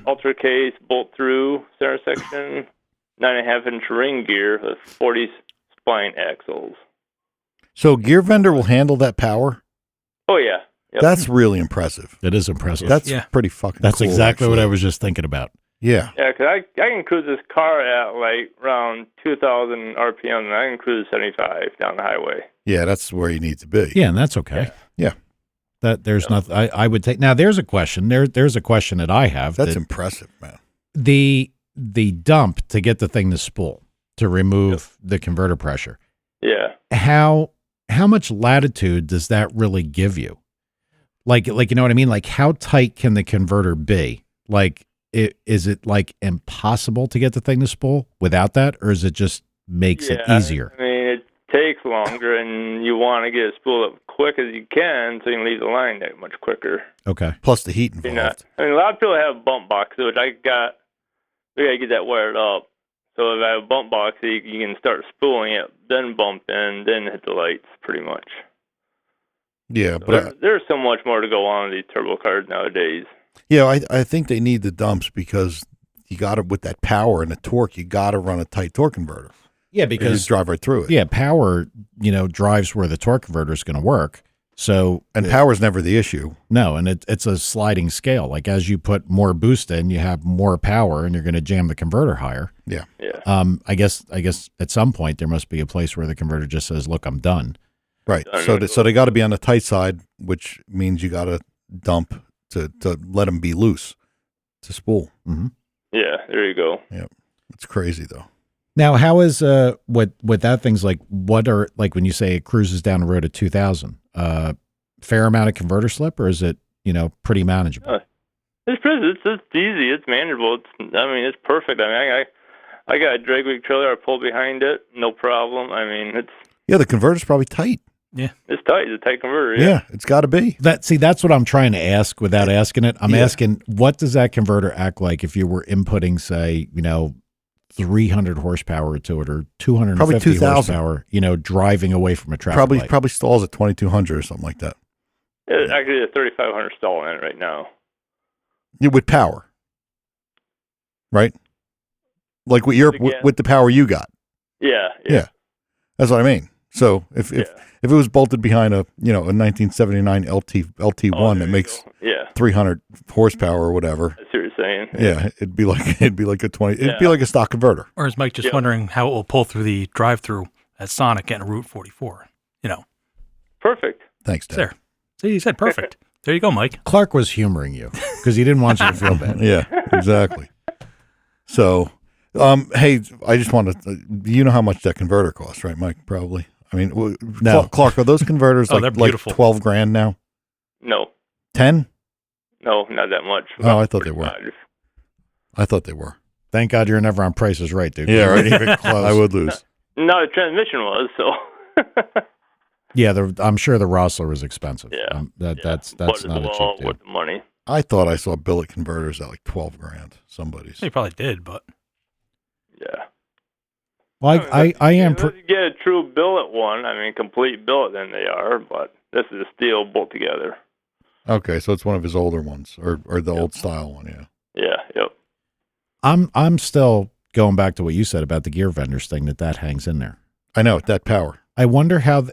[SPEAKER 4] Ultra Case bolt through center section, 9.5-inch ring gear with 40 spline axles.
[SPEAKER 2] So Gear Vendor will handle that power?
[SPEAKER 4] Oh, yeah. Yep.
[SPEAKER 2] That's really impressive.
[SPEAKER 1] It is impressive.
[SPEAKER 2] That's pretty fucking
[SPEAKER 1] That's
[SPEAKER 2] cool,
[SPEAKER 1] exactly
[SPEAKER 2] actually.
[SPEAKER 1] what I was just thinking about.
[SPEAKER 2] Yeah.
[SPEAKER 4] Yeah, because I can cruise this car at like around 2,000 RPM, and I can cruise 75 down the highway.
[SPEAKER 2] Yeah, that's where you need to be.
[SPEAKER 1] Yeah, and that's okay.
[SPEAKER 2] Yeah.
[SPEAKER 1] That there's nothing I would take. Now there's a question. There's a question that I have.
[SPEAKER 2] That's impressive, man.
[SPEAKER 1] The dump to get the thing to spool, to remove the converter pressure.
[SPEAKER 4] Yeah.
[SPEAKER 1] How much latitude does that really give you? Like you know what I mean? Like how tight can the converter be? Like is it like impossible to get the thing to spool without that, or is it just makes it easier?
[SPEAKER 4] I mean, it takes longer, and you want to get it spooled up quick as you can, so you can leave the line that much quicker.
[SPEAKER 1] Okay.
[SPEAKER 2] Plus the heat involved.
[SPEAKER 4] I mean, a lot of people have bump boxes, which we got to get that wired up. So if I have a bump box, you can start spooling it, then bump in, then hit the lights, pretty much.
[SPEAKER 2] Yeah,
[SPEAKER 4] So
[SPEAKER 2] but
[SPEAKER 4] there's so much more to go on with these turbo cars nowadays.
[SPEAKER 2] yeah, I think they need the dumps because you got to, with that power and the torque, you got to run a tight torque converter.
[SPEAKER 1] Yeah,
[SPEAKER 2] You
[SPEAKER 1] because
[SPEAKER 2] just drive right through it.
[SPEAKER 1] yeah, power, drives where the torque converter is going to work. So
[SPEAKER 2] And power's never the issue.
[SPEAKER 1] no, and it's a sliding scale. Like as you put more boost in, you have more power, and you're going to jam the converter higher.
[SPEAKER 2] Yeah.
[SPEAKER 4] Yeah.
[SPEAKER 1] I guess at some point there must be a place where the converter just says, "Look, I'm done."
[SPEAKER 2] Right.
[SPEAKER 4] Done.
[SPEAKER 2] So they got to be on the tight side, which means you got to dump to let them be loose to spool.
[SPEAKER 1] Mm-hmm.
[SPEAKER 4] Yeah, there you go.
[SPEAKER 2] It's crazy though.
[SPEAKER 1] Now, how is with that thing's like? What are like when you say it cruises down the road at 2,000? Fair amount of converter slip, or is it pretty manageable?
[SPEAKER 4] It's easy. It's manageable. It's perfect. I got a DragWeek trailer. I pull behind it, no problem.
[SPEAKER 2] Yeah, the converter's probably tight.
[SPEAKER 4] It's tight. It's a tight converter.
[SPEAKER 2] Yeah, it's got to be.
[SPEAKER 1] That's what I'm trying to ask without asking it. I'm asking, what does that converter act like if you were inputting, say, 300 horsepower to it, or 250
[SPEAKER 2] Probably 2,000.
[SPEAKER 1] horsepower, driving away from a traffic light?
[SPEAKER 2] Probably stalls at 2,200 or something like that.
[SPEAKER 4] It's actually a 3,500 stall in it right now.
[SPEAKER 2] Yeah, with power, right? Like with the power you got.
[SPEAKER 4] Yeah.
[SPEAKER 2] That's what I mean. So if it was bolted behind a 1979 LT1 that makes 300 horsepower or whatever,
[SPEAKER 4] That's what you're saying.
[SPEAKER 2] yeah, it'd be like a 20. It'd be like a stock converter.
[SPEAKER 3] Or is Mike just wondering how it will pull through the drive-through at Sonic and Route 44?
[SPEAKER 4] Perfect.
[SPEAKER 2] Thanks, Dad.
[SPEAKER 3] There. See, you said perfect. There you go, Mike.
[SPEAKER 1] Clark was humoring you because he didn't want you to feel bad.
[SPEAKER 2] Yeah, exactly. So, hey, I just want to. You know how much that converter costs, right, Mike? Probably.
[SPEAKER 1] No.
[SPEAKER 2] Clark, are those converters
[SPEAKER 3] they're
[SPEAKER 2] like
[SPEAKER 3] beautiful.
[SPEAKER 2] $12,000 now?
[SPEAKER 4] No,
[SPEAKER 2] 10?
[SPEAKER 4] no, not that much.
[SPEAKER 2] Oh, I thought they were.
[SPEAKER 4] 45.
[SPEAKER 2] I thought they were.
[SPEAKER 1] Thank God you're never on Price is Right, dude.
[SPEAKER 2] Yeah,
[SPEAKER 1] You
[SPEAKER 2] right.
[SPEAKER 1] wouldn't even close.
[SPEAKER 2] I would lose.
[SPEAKER 4] No, the transmission was so.
[SPEAKER 1] Yeah, I'm sure the Rossler was expensive.
[SPEAKER 4] Yeah.
[SPEAKER 1] That's
[SPEAKER 4] But
[SPEAKER 1] not
[SPEAKER 4] it's
[SPEAKER 1] a
[SPEAKER 4] well
[SPEAKER 1] cheap deal.
[SPEAKER 4] worth the money.
[SPEAKER 2] I thought I saw billet converters at like $12,000. Somebody's.
[SPEAKER 3] He probably did, but
[SPEAKER 4] Yeah.
[SPEAKER 1] Well, I am.
[SPEAKER 4] If you get a true billet one, complete billet, then they are, but this is a steel bolt together.
[SPEAKER 2] Okay, so it's one of his older ones, or the old style one, yeah.
[SPEAKER 4] Yeah, yep.
[SPEAKER 1] I'm still going back to what you said about the gear vendors thing that hangs in there.
[SPEAKER 2] I know, that power.
[SPEAKER 1] I wonder how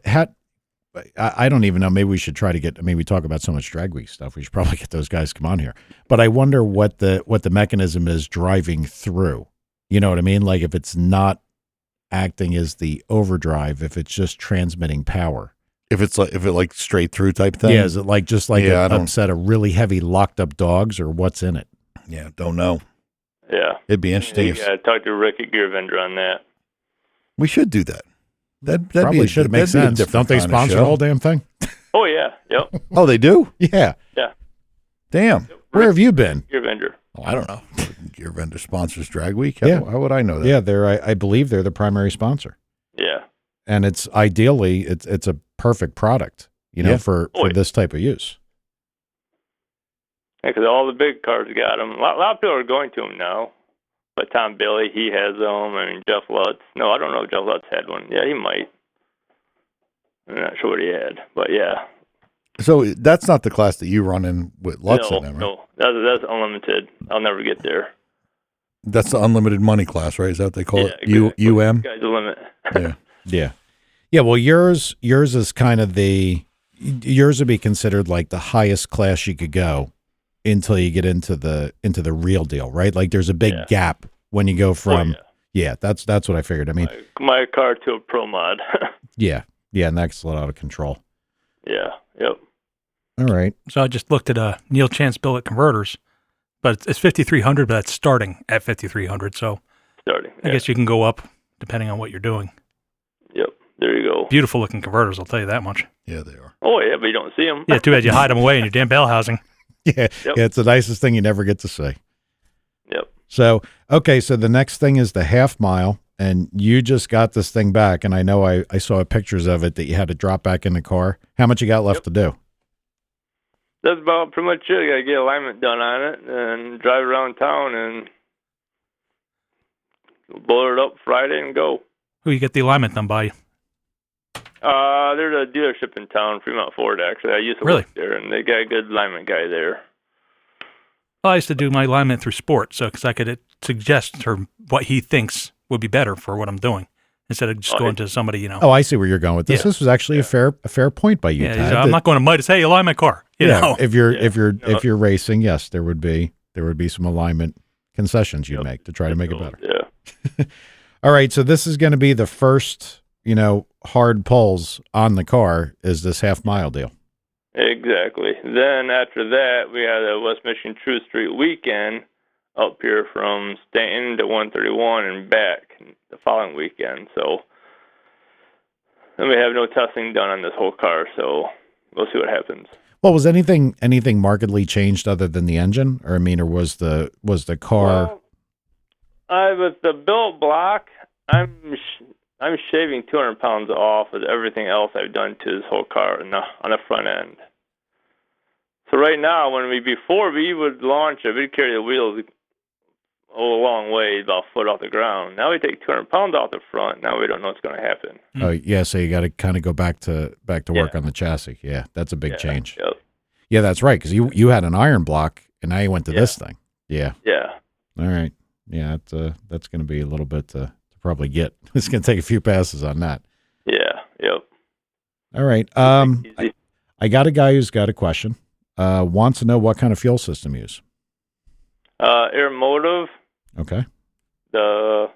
[SPEAKER 1] I don't even know. Maybe we should try to get. We talk about so much DragWeek stuff. We should probably get those guys to come on here. But I wonder what the mechanism is driving through. You know what I mean? Like if it's not acting as the overdrive, if it's just transmitting power.
[SPEAKER 2] If it straight through type thing.
[SPEAKER 1] Yeah, is it like just like a set of really heavy locked up dogs, or what's in it?
[SPEAKER 2] Yeah, don't know.
[SPEAKER 4] Yeah.
[SPEAKER 2] It'd be interesting.
[SPEAKER 4] You gotta talk to Rick at Gear Vendor on that.
[SPEAKER 2] We should do that. That'd
[SPEAKER 1] Probably should make sense. Don't they sponsor the whole damn thing?
[SPEAKER 4] Oh yeah, yep.
[SPEAKER 2] Oh, they do?
[SPEAKER 1] Yeah.
[SPEAKER 4] Yeah.
[SPEAKER 2] Damn.
[SPEAKER 1] Where have you been?
[SPEAKER 4] Gear Vendor.
[SPEAKER 2] Oh, I don't know. Gear Vendor sponsors DragWeek?
[SPEAKER 1] Yeah.
[SPEAKER 2] How would I know that?
[SPEAKER 1] Yeah, I believe they're the primary sponsor.
[SPEAKER 4] Yeah.
[SPEAKER 1] And it's ideally it's a perfect product, for this type of use.
[SPEAKER 4] Yeah, because all the big cars got them. A lot of people are going to them now. But Tom Bailey, he has them. Jeff Lutz. No, I don't know if Jeff Lutz had one. Yeah, he might. I'm not sure what he had, but yeah.
[SPEAKER 2] So that's not the class that you run in with Lutz in them, right?
[SPEAKER 4] No, that's unlimited. I'll never get there.
[SPEAKER 2] That's the unlimited money class, right? Is that what they call it?
[SPEAKER 4] Exactly.
[SPEAKER 2] UM?
[SPEAKER 4] Sky's the limit.
[SPEAKER 2] Yeah.
[SPEAKER 1] Yeah. Yeah, well yours is kind of yours would be considered like the highest class you could go until you get into the real deal, right? Like there's a big gap when you go from that's what I figured.
[SPEAKER 4] My car to a Pro Mod.
[SPEAKER 1] Yeah, and that's a lot out of control.
[SPEAKER 4] Yeah, yep.
[SPEAKER 1] All right.
[SPEAKER 3] so I just looked at Neil Chance billet converters, but it's 5,300, but that's starting at 5,300. So
[SPEAKER 4] Starting.
[SPEAKER 3] I guess you can go up depending on what you're doing.
[SPEAKER 4] Yep, there you go.
[SPEAKER 3] Beautiful looking converters, I'll tell you that much.
[SPEAKER 2] Yeah, they are.
[SPEAKER 4] Oh, yeah, but you don't see them.
[SPEAKER 3] Yeah, too bad you hide them away in your damn bell housing.
[SPEAKER 1] Yeah, yeah, it's the nicest thing you never get to see.
[SPEAKER 4] Yep.
[SPEAKER 1] So, okay, so the next thing is the half mile, and you just got this thing back, and I know I saw pictures of it that you had to drop back in the car. How much you got left to do?
[SPEAKER 4] That's about pretty much it. I got to get alignment done on it and drive around town and blow it up Friday and go.
[SPEAKER 3] Who you get the alignment done by?
[SPEAKER 4] There's a dealership in town, Fremont Ford, actually. I used to work there, and they got a good alignment guy there.
[SPEAKER 3] Well, I used to do my alignment through sport, so because I could suggest what he thinks would be better for what I'm doing instead of just going to somebody, you know.
[SPEAKER 1] Oh, I see where you're going with this.
[SPEAKER 3] Yeah.
[SPEAKER 1] This was actually a fair point by you,
[SPEAKER 3] Yeah,
[SPEAKER 1] Tad.
[SPEAKER 3] I'm not going to Midas. Hey, align my car. You know.
[SPEAKER 1] if you're racing, yes, there would be some alignment concessions you make to try to make it better.
[SPEAKER 4] Yeah.
[SPEAKER 1] All right, so this is going to be the first, hard pulls on the car is this half-mile deal.
[SPEAKER 4] Exactly. Then after that, we had a West Michigan True Street weekend up here from Stanton to 131 and back the following weekend. So then we have no testing done on this whole car, so we'll see what happens.
[SPEAKER 1] Well, was anything markedly changed other than the engine, or was the car?
[SPEAKER 4] Well, with the billet block, I'm shaving 200 pounds off of everything else I've done to this whole car on the front end. So right now, before we would launch it, we'd carry the wheels a long way, about a foot off the ground. Now we take 200 pounds off the front. Now we don't know what's going to happen.
[SPEAKER 1] Oh yeah, so you got to kind of go back to work on the chassis. Yeah, that's a big change.
[SPEAKER 4] Yep.
[SPEAKER 1] Yeah, that's right, because you had an iron block, and now you went to this thing. Yeah.
[SPEAKER 4] Yeah.
[SPEAKER 1] All right. Yeah, that's going to be a little bit to probably get. It's going to take a few passes on that.
[SPEAKER 4] Yeah. Yep.
[SPEAKER 1] All right. I got a guy who's got a question. Wants to know what kind of fuel system you use.
[SPEAKER 4] Air motive.
[SPEAKER 1] Okay.
[SPEAKER 4] I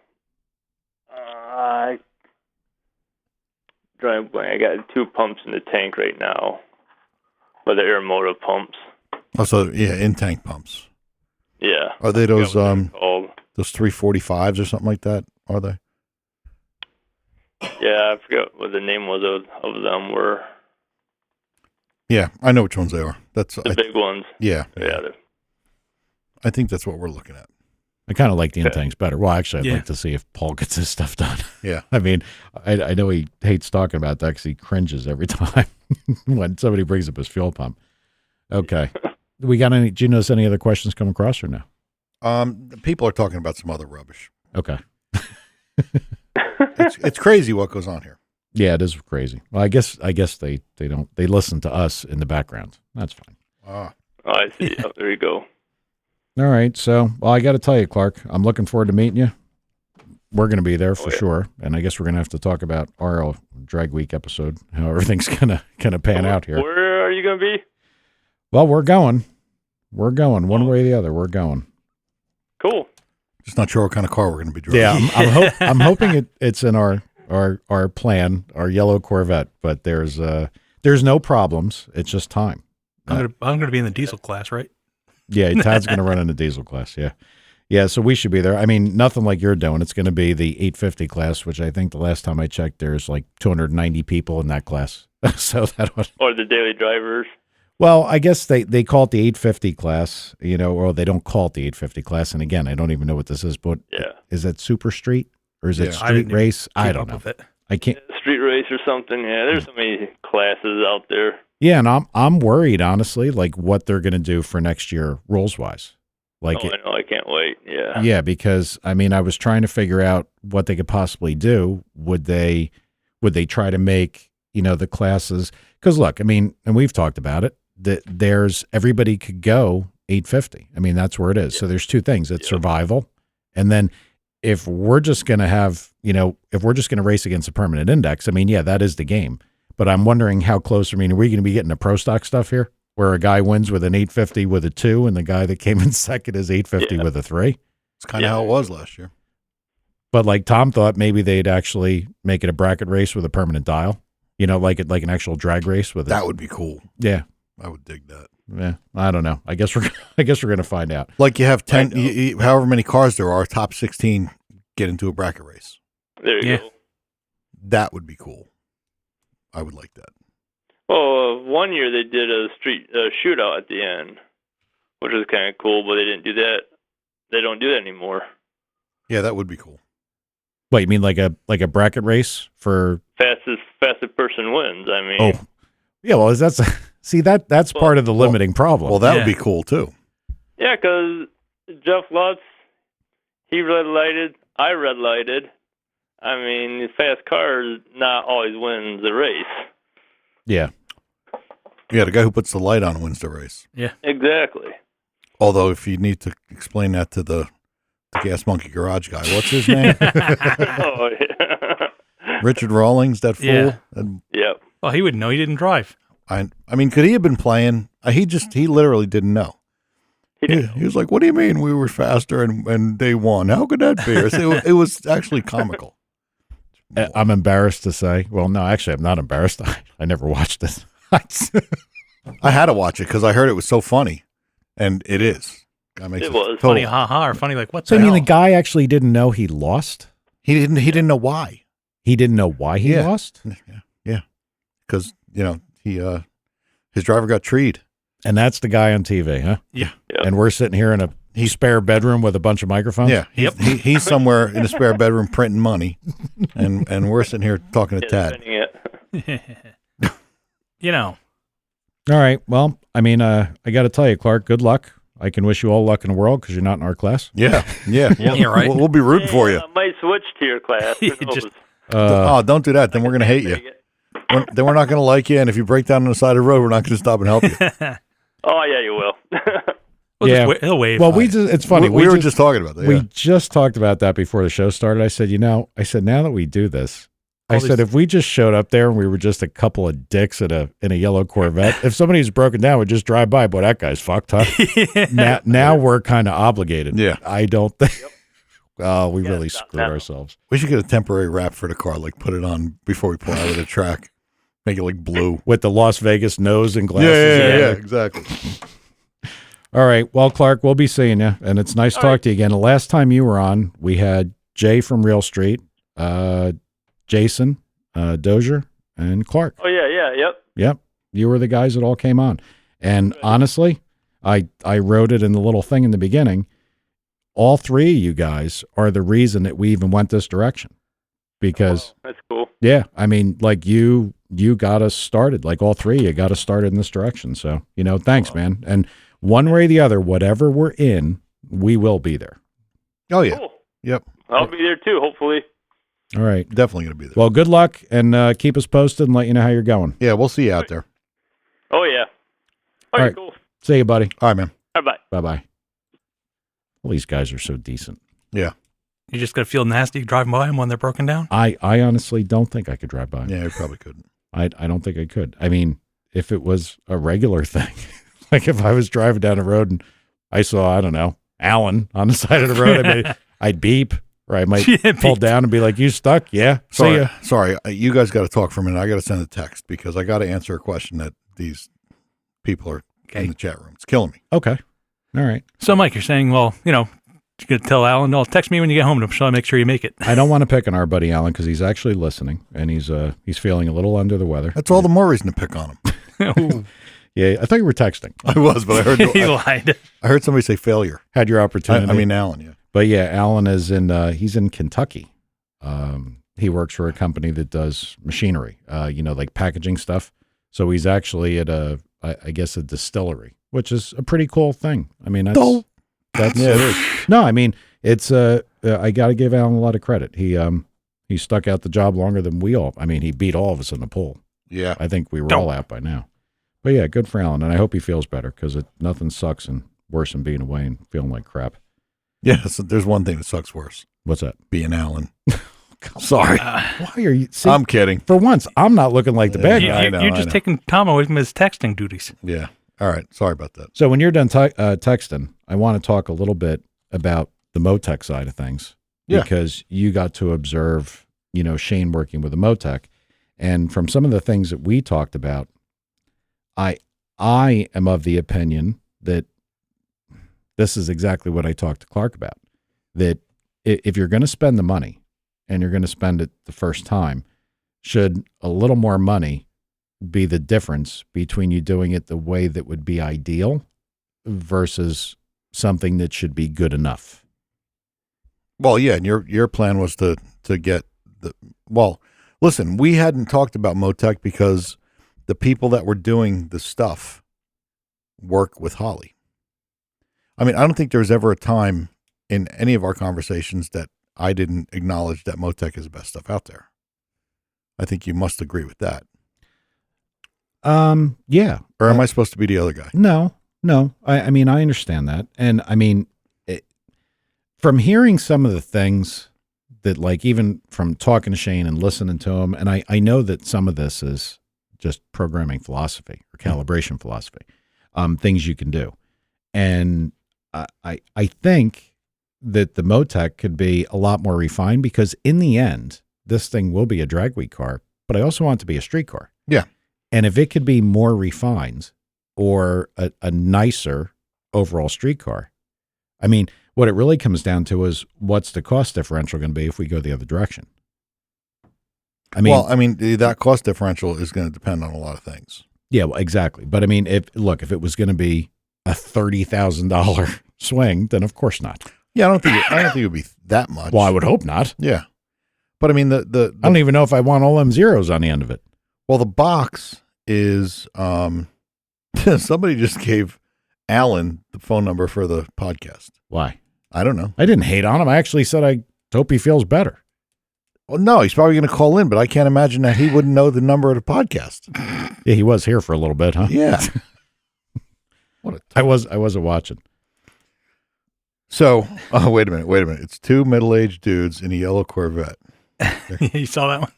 [SPEAKER 4] got 2 pumps in the tank right now, but the air motive pumps.
[SPEAKER 2] Oh, so yeah, in-tank pumps.
[SPEAKER 4] Yeah.
[SPEAKER 2] Are they those
[SPEAKER 4] called.
[SPEAKER 2] those 345s or something like that? Are they?
[SPEAKER 4] Yeah, I forgot what the name was of them. Were
[SPEAKER 2] Yeah, I know which ones they are. That's
[SPEAKER 4] the big ones.
[SPEAKER 2] Yeah.
[SPEAKER 4] Yeah.
[SPEAKER 2] I think that's what we're looking at.
[SPEAKER 1] I kind of like the in-tanks better. Well, actually, I'd
[SPEAKER 3] Yeah.
[SPEAKER 1] like to see if Paul gets his stuff done.
[SPEAKER 2] Yeah.
[SPEAKER 1] I mean, I know he hates talking about that because he cringes every time when somebody brings up his fuel pump. Okay. Do you notice any other questions come across or no?
[SPEAKER 2] People are talking about some other rubbish.
[SPEAKER 1] Okay.
[SPEAKER 2] It's crazy what goes on here.
[SPEAKER 1] Yeah, it is crazy. Well, I guess they listen to us in the background. That's fine.
[SPEAKER 2] Ah.
[SPEAKER 4] Oh, I see. Oh, there you go.
[SPEAKER 1] All right. So, well, I got to tell you, Clark, I'm looking forward to meeting you. We're going to be there for sure, and I guess we're going to have to talk about our Drag Week episode, how everything's gonna pan out here.
[SPEAKER 4] Where are you going to be?
[SPEAKER 1] Well, we're going one way or the other. We're going.
[SPEAKER 4] Cool.
[SPEAKER 2] Just not sure what kind of car we're going to be driving.
[SPEAKER 1] Yeah, I'm hoping it's in our plan, our yellow Corvette, but there's no problems. It's just time.
[SPEAKER 3] I'm gonna be in the diesel class, right?
[SPEAKER 1] Yeah, Todd's going to run in the diesel class. Yeah. Yeah, so we should be there. I mean, nothing like you're doing. It's going to be the 850 class, which I think the last time I checked, there's like 290 people in that class. So that was.
[SPEAKER 4] Or the daily drivers.
[SPEAKER 1] Well, I guess they call it the 850 class, or they don't call it the 850 class. And again, I don't even know what this is, but is it Super Street or is it Street Race? I don't know. I can't.
[SPEAKER 4] Street Race or something. Yeah, there's so many classes out there.
[SPEAKER 1] Yeah, and I'm worried, honestly, like what they're going to do for next year rules-wise. Like,
[SPEAKER 4] I know, I can't wait. Yeah.
[SPEAKER 1] Yeah, because I mean, I was trying to figure out what they could possibly do. Would they try to make, the classes? Because look, I mean, and we've talked about it, that there's everybody could go 850. I mean, that's where it is. Yeah. So there's two things. It's survival. And then if we're just going to have, if we're just going to race against a permanent index, I mean, yeah, that is the game. But I'm wondering how close, are we going to be getting to pro stock stuff here? Where a guy wins with an 850 with a 2 and the guy that came in second is 850 with a 3.
[SPEAKER 2] It's kind of how it was last year.
[SPEAKER 1] But like Tom thought maybe they'd actually make it a bracket race with a permanent dial, like an actual drag race with it.
[SPEAKER 2] That would be cool.
[SPEAKER 1] Yeah.
[SPEAKER 2] I would dig that.
[SPEAKER 1] Yeah. I don't know. I guess we're going to find out.
[SPEAKER 2] Like you have 10, however many cars there are, top 16 get into a bracket race.
[SPEAKER 4] There you go.
[SPEAKER 2] That would be cool. I would like that.
[SPEAKER 4] Well, one year they did a street shootout at the end, which was kind of cool, but they didn't do that. They don't do that anymore.
[SPEAKER 2] Yeah, that would be cool.
[SPEAKER 1] What, you mean like a bracket race for
[SPEAKER 4] fastest person wins? I mean,
[SPEAKER 1] oh, yeah. Well, that's part of the limiting problem.
[SPEAKER 2] Well, that would be cool too.
[SPEAKER 4] Yeah, because Jeff Lutz, he red lighted, I red lighted. I mean, the fast cars not always wins the race.
[SPEAKER 1] Yeah.
[SPEAKER 2] Yeah, the guy who puts the light on wins the race.
[SPEAKER 3] Yeah.
[SPEAKER 4] Exactly.
[SPEAKER 2] Although, if you need to explain that to the Gas Monkey Garage guy, what's his name?
[SPEAKER 4] Oh, yeah.
[SPEAKER 2] Richard Rawlings, that fool.
[SPEAKER 3] Yeah.
[SPEAKER 4] Yep.
[SPEAKER 3] Well, he wouldn't know. He didn't drive.
[SPEAKER 2] I mean, could he have been playing? He literally didn't know. He was like, "What do you mean we were faster and they won? How could that be?" It was actually comical.
[SPEAKER 1] I'm embarrassed to say. Well, no, actually, I'm not embarrassed. I never watched this.
[SPEAKER 2] I had to watch it because I heard it was so funny, and it is. That makes
[SPEAKER 4] It was.
[SPEAKER 2] total-
[SPEAKER 3] Funny, haha, or funny like what
[SPEAKER 1] So
[SPEAKER 3] the
[SPEAKER 1] I mean,
[SPEAKER 3] hell?
[SPEAKER 1] the guy actually didn't know he lost.
[SPEAKER 2] He didn't know why.
[SPEAKER 1] He didn't know why he
[SPEAKER 2] Yeah.
[SPEAKER 1] lost,
[SPEAKER 2] Yeah, because his driver got treed.
[SPEAKER 1] and that's the guy on TV, huh?
[SPEAKER 3] Yeah.
[SPEAKER 4] Yep.
[SPEAKER 1] And we're sitting here in a spare bedroom with a bunch of microphones.
[SPEAKER 2] Yeah, he's somewhere in a spare bedroom printing money, and we're sitting here talking to
[SPEAKER 4] Yeah,
[SPEAKER 2] Tad.
[SPEAKER 4] spending it.
[SPEAKER 3] You know,
[SPEAKER 1] All right. Well, I mean, I got to tell you, Clark, good luck. I can wish you all luck in the world because you're not in our class.
[SPEAKER 2] Yeah.
[SPEAKER 3] You're right.
[SPEAKER 2] We'll be rooting for you.
[SPEAKER 4] I might switch to your class. Who knows?
[SPEAKER 2] Oh, don't do that. Then we're going to hate you. Then we're not going to like you. And if you break down on the side of the road, we're not going to stop and help you.
[SPEAKER 4] Oh, yeah, you will.
[SPEAKER 1] Yeah.
[SPEAKER 3] He'll wave.
[SPEAKER 1] Well, it's funny.
[SPEAKER 2] We were just talking about that.
[SPEAKER 1] We
[SPEAKER 2] Yeah.
[SPEAKER 1] just talked about that before the show started. I said, now that we do this, I
[SPEAKER 3] All
[SPEAKER 1] said,
[SPEAKER 3] these-
[SPEAKER 1] if we just showed up there and we were just a couple of dicks in a yellow Corvette, if somebody's broken down, would just drive by. Boy, that guy's fucked, huh? now we're kind of obligated.
[SPEAKER 2] Yeah.
[SPEAKER 1] I don't think. Oh, we
[SPEAKER 4] Yeah,
[SPEAKER 1] really
[SPEAKER 4] stop
[SPEAKER 1] screwed
[SPEAKER 4] now.
[SPEAKER 1] ourselves.
[SPEAKER 2] We should get a temporary wrap for the car, like put it on before we pull out of the track. Make it like blue.
[SPEAKER 1] With the Las Vegas nose and glasses.
[SPEAKER 2] Yeah, exactly.
[SPEAKER 1] All right. Well, Clark, we'll be seeing you, and it's nice to talk to you again. The last time you were on, we had Jay from Real Street, Jason, Doisher, and Clark.
[SPEAKER 4] Oh, yeah, yep.
[SPEAKER 1] Yep. You were the guys that all came on. And honestly, I wrote it in the little thing in the beginning. All three of you guys are the reason that we even went this direction. Because,
[SPEAKER 4] Oh, that's cool.
[SPEAKER 1] yeah, I mean, like you got us started. Like all three of you got us started in this direction. So, thanks, man. And one way or the other, whatever we're in, we will be there.
[SPEAKER 2] Oh, yeah.
[SPEAKER 4] Cool.
[SPEAKER 2] Yep.
[SPEAKER 4] I'll be there, too, hopefully.
[SPEAKER 1] All right.
[SPEAKER 2] Definitely going to be there.
[SPEAKER 1] Well, good luck, and keep us posted and let you know how you're going.
[SPEAKER 2] Yeah, we'll see you out there.
[SPEAKER 4] Oh, yeah.
[SPEAKER 1] All right.
[SPEAKER 4] Cool.
[SPEAKER 1] See you, buddy.
[SPEAKER 2] All right, man.
[SPEAKER 4] Bye-bye.
[SPEAKER 1] Bye-bye. Well, these guys are so decent.
[SPEAKER 2] Yeah.
[SPEAKER 3] You just got to feel nasty driving by them when they're broken down.
[SPEAKER 1] I honestly don't think I could drive by.
[SPEAKER 2] Yeah, you probably couldn't.
[SPEAKER 1] I don't think I could. I mean, if it was a regular thing, like if I was driving down the road and I saw, I don't know, Alan on the side of the road, I'd beep, or I might pull down and be like, "You stuck? Yeah. See ya."
[SPEAKER 2] Sorry. You guys got to talk for a minute. I got to send a text because I got to answer a question that these people are in the chat room. It's killing me.
[SPEAKER 1] Okay. All right.
[SPEAKER 3] So, Mike, you're saying, well, you're going to tell Alan, no, text me when you get home so I make sure you make it.
[SPEAKER 1] I don't want to pick on our buddy Alan because he's actually listening and he's feeling a little under the weather.
[SPEAKER 2] That's all the more reason to pick on him.
[SPEAKER 1] Yeah, I thought you were texting.
[SPEAKER 2] I was, but
[SPEAKER 3] He lied.
[SPEAKER 2] I heard somebody say failure.
[SPEAKER 1] Had your opportunity.
[SPEAKER 2] I mean, Alan, yeah.
[SPEAKER 1] But yeah, Alan is he's in Kentucky. He works for a company that does machinery, like packaging stuff. So he's actually at I guess a distillery, which is a pretty cool thing. I mean, that's
[SPEAKER 2] Yeah, it is.
[SPEAKER 1] no, I mean, it's I got to give Alan a lot of credit. He stuck out the job longer than we all. I mean, he beat all of us in the pool.
[SPEAKER 2] Yeah.
[SPEAKER 1] I think we were all out by now. But yeah, good for Alan, and I hope he feels better because nothing sucks and worse than being away and feeling like crap.
[SPEAKER 2] Yeah, so there's one thing that sucks worse.
[SPEAKER 1] What's that?
[SPEAKER 2] Being Alan. Sorry.
[SPEAKER 1] Why are you? See,
[SPEAKER 2] I'm kidding.
[SPEAKER 1] for once, I'm not looking like the bad
[SPEAKER 3] You,
[SPEAKER 1] guy.
[SPEAKER 2] I know,
[SPEAKER 3] you're
[SPEAKER 2] I
[SPEAKER 3] just
[SPEAKER 2] know.
[SPEAKER 3] taking Tom away from his texting duties.
[SPEAKER 2] Yeah. All right. Sorry about that.
[SPEAKER 1] So when you're done texting, I want to talk a little bit about the Motec side of things.
[SPEAKER 2] Yeah.
[SPEAKER 1] Because you got to observe, Shane working with a Motec. And from some of the things that we talked about, I am of the opinion that this is exactly what I talked to Clark about, that if you're going to spend the money and you're going to spend it the first time, should a little more money be the difference between you doing it the way that would be ideal versus something that should be good enough?
[SPEAKER 2] Well, yeah, and your plan was to get listen, we hadn't talked about Motec because the people that were doing the stuff work with Holly. I mean, I don't think there's ever a time in any of our conversations that I didn't acknowledge that Motec is the best stuff out there. I think you must agree with that.
[SPEAKER 1] Yeah.
[SPEAKER 2] Or am I supposed to be the other guy?
[SPEAKER 1] No, No, I mean, I understand that. And I mean, from hearing some of the things that, like, even from talking to Shane and listening to him, and I know that some of this is just programming philosophy or calibration philosophy, things you can do. And I think that the Motec could be a lot more refined, because in the end, this thing will be a DragWeek car, but I also want it to be a street car.
[SPEAKER 2] Yeah.
[SPEAKER 1] And if it could be more refined or a nicer overall street car, I mean, what it really comes down to is, what's the cost differential going to be if we go the other direction? I mean,
[SPEAKER 2] that cost differential is going to depend on a lot of things.
[SPEAKER 1] Yeah, well, exactly. But I mean, if it was going to be a $30,000 swing, then of course not.
[SPEAKER 2] Yeah, I don't think it would be that much.
[SPEAKER 1] Well, I would hope not.
[SPEAKER 2] Yeah, but I mean, the
[SPEAKER 1] I don't even know if I want all them zeros on the end of it.
[SPEAKER 2] Well, the box is somebody just gave Alan the phone number for the podcast.
[SPEAKER 1] Why?
[SPEAKER 2] I don't know.
[SPEAKER 1] I didn't hate on him. I actually said I hope he feels better.
[SPEAKER 2] Well, no, he's probably going to call in, but I can't imagine that he wouldn't know the number of the podcast.
[SPEAKER 1] Yeah, he was here for a little bit, huh?
[SPEAKER 2] Yeah.
[SPEAKER 1] I wasn't watching.
[SPEAKER 2] So, wait a minute. It's two middle-aged dudes in a yellow Corvette.
[SPEAKER 3] You saw that one?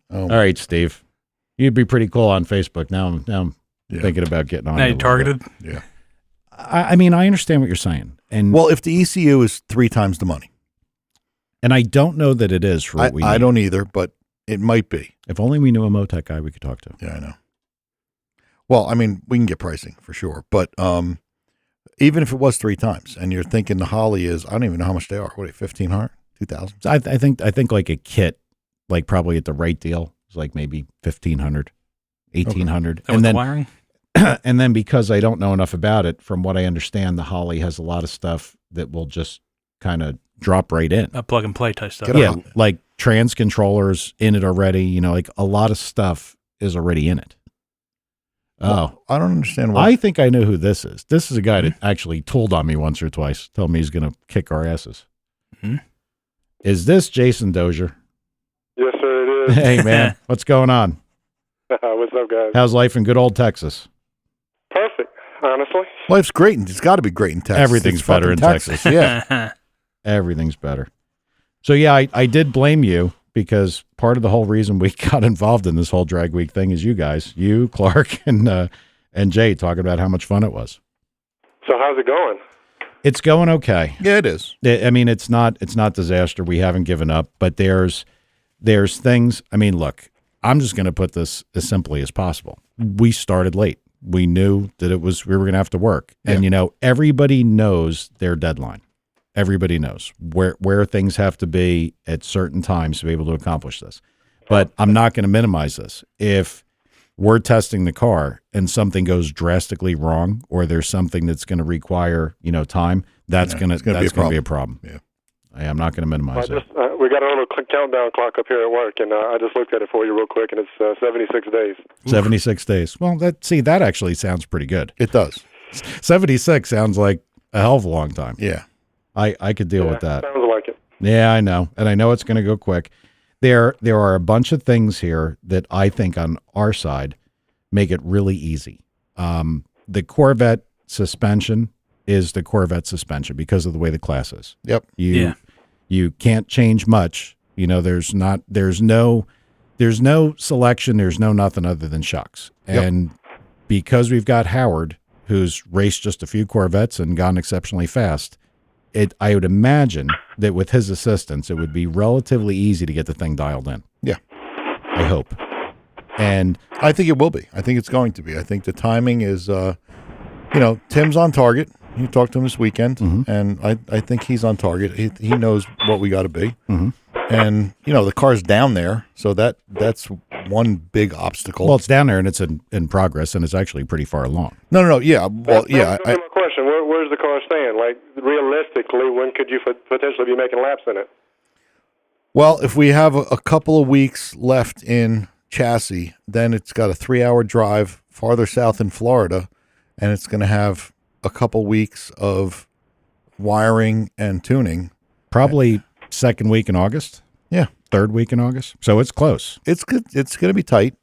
[SPEAKER 2] Oh,
[SPEAKER 1] all right, Steve. You'd be pretty cool on Facebook. Now I'm thinking about getting on.
[SPEAKER 3] Now you targeted?
[SPEAKER 2] Yeah.
[SPEAKER 1] I mean, I understand what you're saying. And
[SPEAKER 2] well, if the ECU is 3 times the money.
[SPEAKER 1] And I don't know that it is for what we need.
[SPEAKER 2] I don't either, but it might be.
[SPEAKER 1] If only we knew a Motec guy we could talk to.
[SPEAKER 2] Yeah, I know. Well, I mean, we can get pricing for sure, but even if it was 3 times, and you're thinking the Holly is, I don't even know how much they are. What are they, 1,500, 2,000?
[SPEAKER 1] I think like a kit, like probably at the right deal, is like maybe 1,500, 1,800.
[SPEAKER 3] Okay. And then wiring.
[SPEAKER 1] And then, because I don't know enough about it, from what I understand, the Holly has a lot of stuff that will just kind of drop right in.
[SPEAKER 3] A plug and play type stuff.
[SPEAKER 1] Yeah, like trans controllers in it already. You know, like a lot of stuff is already in it.
[SPEAKER 2] Well, I don't understand why.
[SPEAKER 1] I think I know who this is. This is a guy that actually told on me once or twice, told me he's going to kick our asses.
[SPEAKER 3] Mm-hmm.
[SPEAKER 1] Is this Jason Doisher?
[SPEAKER 5] Yes, sir, it is.
[SPEAKER 1] Hey, man, what's going on?
[SPEAKER 5] What's up, guys?
[SPEAKER 1] How's life in good old Texas?
[SPEAKER 5] Perfect, honestly.
[SPEAKER 2] Life's great, and it's got to be great in Texas.
[SPEAKER 1] Everything's
[SPEAKER 2] It's
[SPEAKER 1] better in
[SPEAKER 2] fucking
[SPEAKER 1] Texas.
[SPEAKER 2] Yeah.
[SPEAKER 1] Everything's better. So, yeah, I did blame you, because part of the whole reason we got involved in this whole Drag Week thing is you guys, you, Clark, and Jay talking about how much fun it was.
[SPEAKER 5] So how's it going?
[SPEAKER 1] It's going okay.
[SPEAKER 2] Yeah, it is.
[SPEAKER 1] I mean, it's not disaster. We haven't given up, but there's things. I mean, look, I'm just going to put this as simply as possible. We started late. We knew that we were going to have to work. And, everybody knows their deadline. Everybody knows where things have to be at certain times to be able to accomplish this. But I'm not going to minimize this. If we're testing the car and something goes drastically wrong, or there's something that's going to require, time, that's going to be a problem.
[SPEAKER 2] Yeah.
[SPEAKER 1] I'm not going to minimize it.
[SPEAKER 5] We got a little countdown clock up here at work, and I just looked at it for you real quick, and it's 76 days.
[SPEAKER 1] 76 days. Well, that actually sounds pretty good.
[SPEAKER 2] It does.
[SPEAKER 1] 76 sounds like a hell of a long time.
[SPEAKER 2] Yeah.
[SPEAKER 1] I could deal with that.
[SPEAKER 5] Sounds like it.
[SPEAKER 1] Yeah, I know. And I know it's going to go quick. There are a bunch of things here that I think on our side make it really easy. The Corvette suspension is the Corvette suspension because of the way the class is.
[SPEAKER 2] Yep.
[SPEAKER 1] You can't change much. There's no selection. There's no nothing other than shocks. And because we've got Howard, who's raced just a few Corvettes and gone exceptionally fast, I would imagine that with his assistance, it would be relatively easy to get the thing dialed in.
[SPEAKER 2] Yeah.
[SPEAKER 1] I hope. And
[SPEAKER 2] I think it will be. I think it's going to be. I think the timing is, Tim's on target. You talked to him this weekend, and I think he's on target. He knows what we got to be. Mm-hmm. And, the car's down there, so that's one big obstacle.
[SPEAKER 1] Well, it's down there, and it's in progress, and it's actually pretty far along.
[SPEAKER 2] No, yeah. Well, yeah.
[SPEAKER 5] That's my question. Where's the car staying? Like, realistically, when could you potentially be making laps in it?
[SPEAKER 2] Well, if we have a couple of weeks left in chassis, then it's got a 3-hour drive farther south in Florida, and it's going to have a couple weeks of wiring and tuning.
[SPEAKER 1] Probably second week in August.
[SPEAKER 2] Yeah.
[SPEAKER 1] Third week in August. So it's close.
[SPEAKER 2] It's good. It's going to be tight.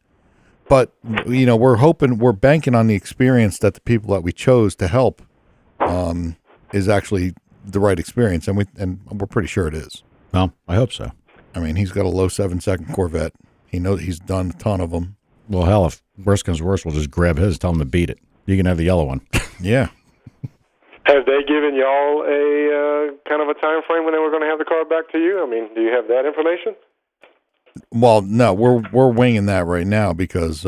[SPEAKER 2] But we're banking on the experience that the people that we chose to help is actually the right experience, and we're pretty sure it is.
[SPEAKER 1] Well, I hope so.
[SPEAKER 2] I mean, he's got a low 7-second Corvette. He knows he's done a ton of them.
[SPEAKER 1] Well, hell, if worst comes to worst, we'll just grab his, tell him to beat it. You can have the yellow one.
[SPEAKER 2] Yeah.
[SPEAKER 5] Have they given y'all a kind of a time frame when they were going to have the car back to you? I mean, do you have that information?
[SPEAKER 2] Well, no, we're winging that right now because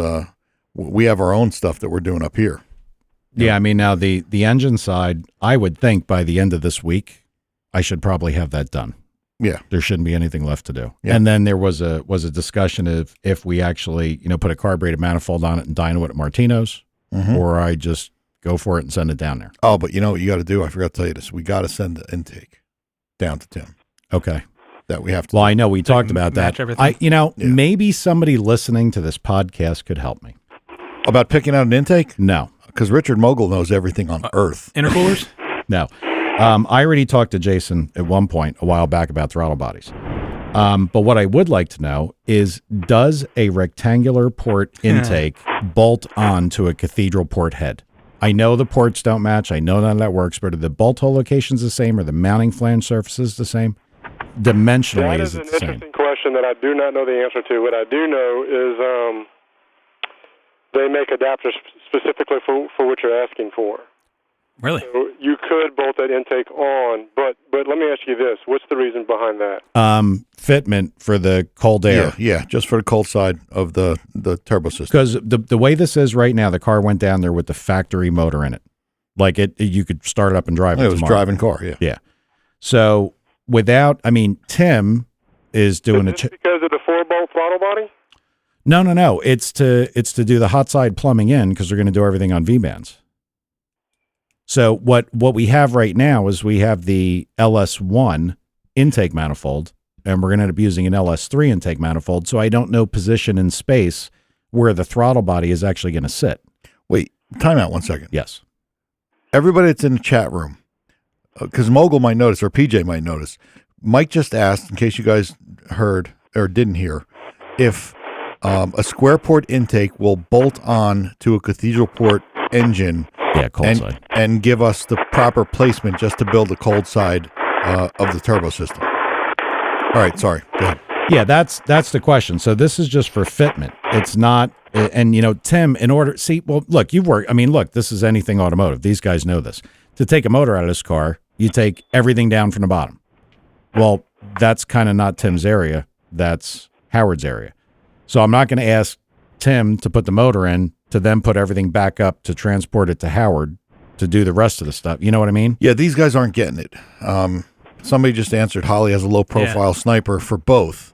[SPEAKER 2] we have our own stuff that we're doing up here.
[SPEAKER 1] Yeah, I mean, now the engine side, I would think by the end of this week, I should probably have that done.
[SPEAKER 2] Yeah,
[SPEAKER 1] there shouldn't be anything left to do.
[SPEAKER 2] Yeah.
[SPEAKER 1] And then there was a discussion of if we actually put a carbureted manifold on it and dyno it at Martino's, or I just go for it and send it down there.
[SPEAKER 2] Oh, but you know what you got to do? I forgot to tell you this. We got to send the intake down to Tim.
[SPEAKER 1] Okay.
[SPEAKER 2] That we have to.
[SPEAKER 1] Well, I know we talked about that.
[SPEAKER 3] Everything.
[SPEAKER 1] Maybe somebody listening to this podcast could help me.
[SPEAKER 2] About picking out an intake?
[SPEAKER 1] No.
[SPEAKER 2] Because Richard Mogul knows everything on Earth.
[SPEAKER 3] Intercoolers?
[SPEAKER 1] No. I already talked to Jason at one point a while back about throttle bodies. But what I would like to know is, does a rectangular port intake bolt on to a cathedral port head? I know the ports don't match. I know none of that works, but are the bolt hole locations the same? Are the mounting flange surfaces the same? Dimensionally,
[SPEAKER 5] that
[SPEAKER 1] is
[SPEAKER 5] is
[SPEAKER 1] it
[SPEAKER 5] an
[SPEAKER 1] the same?
[SPEAKER 5] interesting question that I do not know the answer to. What I do know is they make adapters specifically for what you're asking for.
[SPEAKER 3] Really?
[SPEAKER 5] So you could bolt that intake on, but let me ask you this. What's the reason behind that?
[SPEAKER 1] Fitment for the cold air.
[SPEAKER 2] Yeah, just for the cold side of the turbo system.
[SPEAKER 1] Because the way this is right now, the car went down there with the factory motor in it. Like you could start it up and drive it.
[SPEAKER 2] It was
[SPEAKER 1] tomorrow.
[SPEAKER 2] driving car, yeah.
[SPEAKER 1] Yeah. So Tim is doing
[SPEAKER 5] is this because of the 4-bolt throttle body?
[SPEAKER 1] No. It's to do the hot side plumbing in because they're going to do everything on V-bands. So what we have right now is we have the LS1 intake manifold, and we're going to end up using an LS3 intake manifold. So I don't know position in space where the throttle body is actually going to sit.
[SPEAKER 2] Wait, time out 1 second.
[SPEAKER 1] Yes.
[SPEAKER 2] Everybody that's in the chat room, because Mogul might notice or PJ might notice, Mike just asked, in case you guys heard or didn't hear, if a square port intake will bolt on to a cathedral port engine
[SPEAKER 1] side.
[SPEAKER 2] And give us the proper placement just to build the cold side of the turbo system. All right, sorry. Go ahead.
[SPEAKER 1] Yeah, that's the question. So this is just for fitment. It's not, and Tim, look, you've worked. I mean, look, this is anything automotive. These guys know this. To take a motor out of this car, you take everything down from the bottom. Well, that's kind of not Tim's area. That's Howard's area. So I'm not going to ask Tim to put the motor in to then put everything back up to transport it to Howard to do the rest of the stuff. You know what I mean?
[SPEAKER 2] Yeah, these guys aren't getting it. Somebody just answered Holly has a low-profile sniper for both.